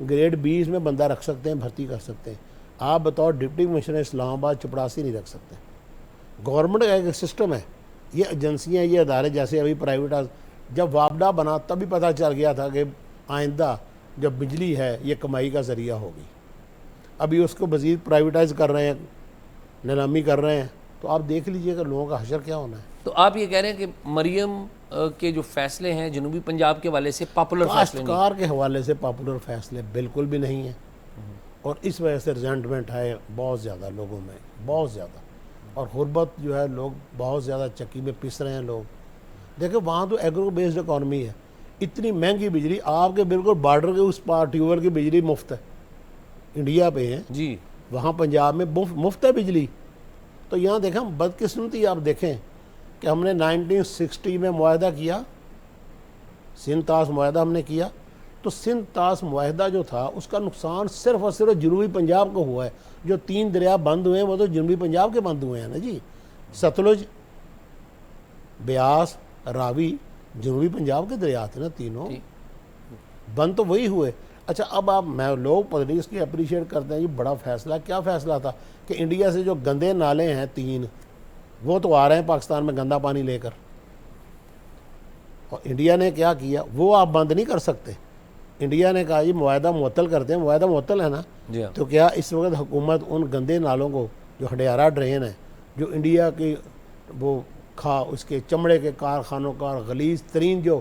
grade 20 میں بندہ رکھ سکتے ہیں، بھرتی کر سکتے ہیں۔ آپ بطور ڈپٹی کمشنر اسلام آباد چپڑاسی نہیں رکھ سکتے۔ گورنمنٹ کا ایک سسٹم ہے، یہ ایجنسیاں، یہ ادارے جیسے ابھی پرائیویٹ، جب وابڈا بنا تبھی پتہ چل گیا تھا کہ آئندہ جب بجلی ہے یہ کمائی کا ذریعہ ہوگی۔ ابھی اس کو مزید پرائیویٹائز کر رہے ہیں، نیلامی کر رہے ہیں، تو آپ دیکھ لیجئے کہ لوگوں کا حشر کیا ہونا ہے۔ تو آپ یہ کہہ رہے ہیں کہ مریم کے جو فیصلے ہیں جنوبی پنجاب کے حوالے سے پاپولر فیصلے نہیں؟ کاشتکار کے حوالے سے پاپولر فیصلے بالکل بھی نہیں ہیں، اور اس وجہ سے ریزنٹمنٹ ہے بہت زیادہ لوگوں میں، بہت زیادہ، اور غربت جو ہے، لوگ بہت زیادہ چکی میں پس رہے ہیں لوگ۔ دیکھیں وہاں تو ایگرو بیسڈ اکانومی ہے، اتنی مہنگی بجلی، آپ کے بالکل بارڈر کے اس پار ٹیوبل کی بجلی مفت ہے، انڈیا پہ ہیں جی، وہاں پنجاب میں مفت ہے بجلی۔ تو یہاں دیکھیں بدقسمتی، آپ دیکھیں کہ ہم نے 1960 میں معاہدہ کیا، سندھ طاس معاہدہ ہم نے کیا، تو سندھ طاس معاہدہ جو تھا اس کا نقصان صرف اور صرف جنوبی پنجاب کو ہوا ہے۔ جو 3 دریا بند ہوئے ہیں وہ تو جنوبی پنجاب کے بند ہوئے ہیں نا جی، ستلج، بیاس، راوی، جنوبی پنجاب کے دریا تھے نا تینوں، بند تو وہی ہوئے۔ اچھا اب آپ، میں لوگ پولیس کی اپریشیٹ کرتے ہیں، یہ بڑا فیصلہ، کیا فیصلہ تھا کہ انڈیا سے جو گندے نالے ہیں 3 وہ تو آ رہے ہیں پاکستان میں گندا پانی لے کر، اور انڈیا نے کیا کیا، وہ آپ بند نہیں کر سکتے۔ انڈیا نے کہا یہ معاہدہ معطل کرتے ہیں، معاہدہ معطل ہے نا، جی ہاں، تو کیا اس وقت حکومت ان گندے نالوں کو، جو ہڈیارہ ڈرین ہے، جو انڈیا کی وہ اس کے چمڑے کے کارخانوں کا غلیظ ترین جو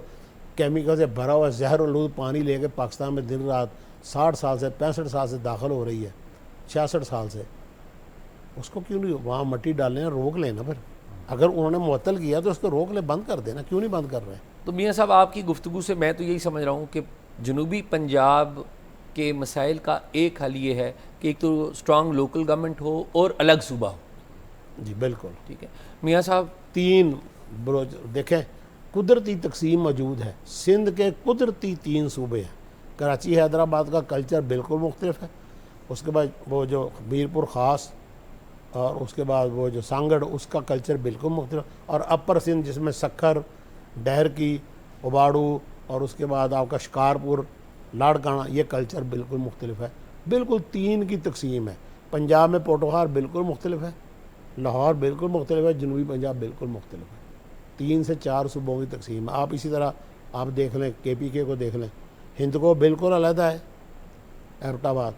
کیمیکل سے بھرا ہوا زہر آلود پانی لے کے پاکستان میں دن رات 60 سال سے 65 سال سے داخل ہو رہی ہے، 66 سال سے، اس کو کیوں نہیں وہاں مٹی ڈالنے، روک لیں نا پھر۔ اگر انہوں نے معطل کیا تو اس کو روک لیں، بند کر دینا، کیوں نہیں بند کر رہے؟ تو میاں صاحب آپ کی گفتگو سے میں تو یہی سمجھ رہا ہوں کہ جنوبی پنجاب کے مسائل کا ایک حل یہ ہے کہ ایک تو اسٹرانگ لوکل گورنمنٹ ہو اور الگ صوبہ ہو۔ جی بالکل، ٹھیک ہے میاں صاحب، 3 دیکھیں قدرتی تقسیم موجود ہے، سندھ کے قدرتی 3 صوبے ہیں، کراچی حیدرآباد کا کلچر بالکل مختلف ہے، اس کے بعد وہ جو میرپور خاص، اور اس کے بعد وہ جو سانگڑ، اس کا کلچر بالکل مختلف، اور اپر سندھ جس میں سکھر، ڈہر کی، اباڑو، اور اس کے بعد آپ کا شکارپور، لاڑکانہ، یہ کلچر بالکل مختلف ہے، بالکل 3 کی تقسیم ہے۔ پنجاب میں پوٹوہار بالکل مختلف ہے، لاہور بالکل مختلف ہے، جنوبی پنجاب بالکل مختلف ہے، 3 سے 4 صوبوں کی تقسیم ہے۔ آپ اسی طرح آپ دیکھ لیں KPK کو دیکھ لیں، ہند کو بالکل علیحدہ ہے ایبٹ آباد،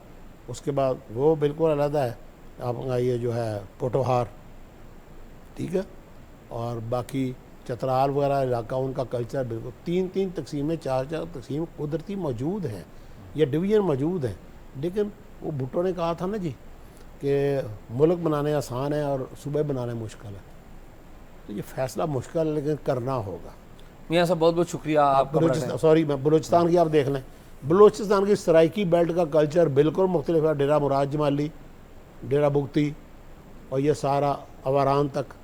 اس کے بعد وہ بالکل علیحدہ ہے آپ کا یہ جو ہے پوٹوہار، ٹھیک ہے، اور باقی چترال وغیرہ علاقہ ان کا کلچر بالکل 3 تقسیمیں، 4 تقسیم قدرتی موجود ہیں، یہ ڈویژن موجود ہیں۔ لیکن وہ بھٹو نے کہا تھا نا جی کہ ملک بنانے آسان ہے اور صوبے بنانے مشکل ہے، تو یہ فیصلہ مشکل ہے لیکن کرنا ہوگا۔ میاں صاحب بہت بہت شکریہ آپ کا۔ میں بلوچستان کی آپ دیکھ لیں، بلوچستان کی سرائکی بیلٹ کا کلچر بالکل مختلف ہے، ڈیرہ مراد جمالی، ڈیرہ بگتی، اور یہ سارا اواران تک۔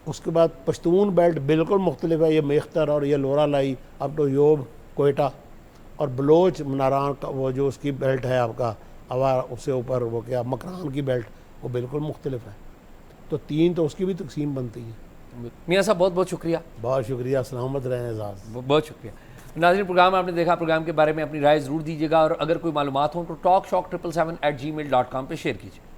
اس کے بعد پشتون بیلٹ بالکل مختلف ہے، یہ میختر اور یہ لورا لائی اب تو یوب، کوئٹہ، اور بلوچ مناران کا وہ جو اس کی بیلٹ ہے آپ کا اوار، اس سے اوپر وہ کیا مکران کی بیلٹ، وہ بالکل مختلف ہے۔ تو 3 تو اس کی بھی تقسیم بنتی ہے۔ میاں صاحب بہت بہت شکریہ. بہت شکریہ, سلامت رہیں اعزاز. بہت شکریہ. ناظرین, پروگرام آپ نے دیکھا, پروگرام کے بارے میں اپنی رائے ضرور دیجیے گا, اور اگر کوئی معلومات ہوں تو talkshock777@gmail.com پہ شیئر کیجیے.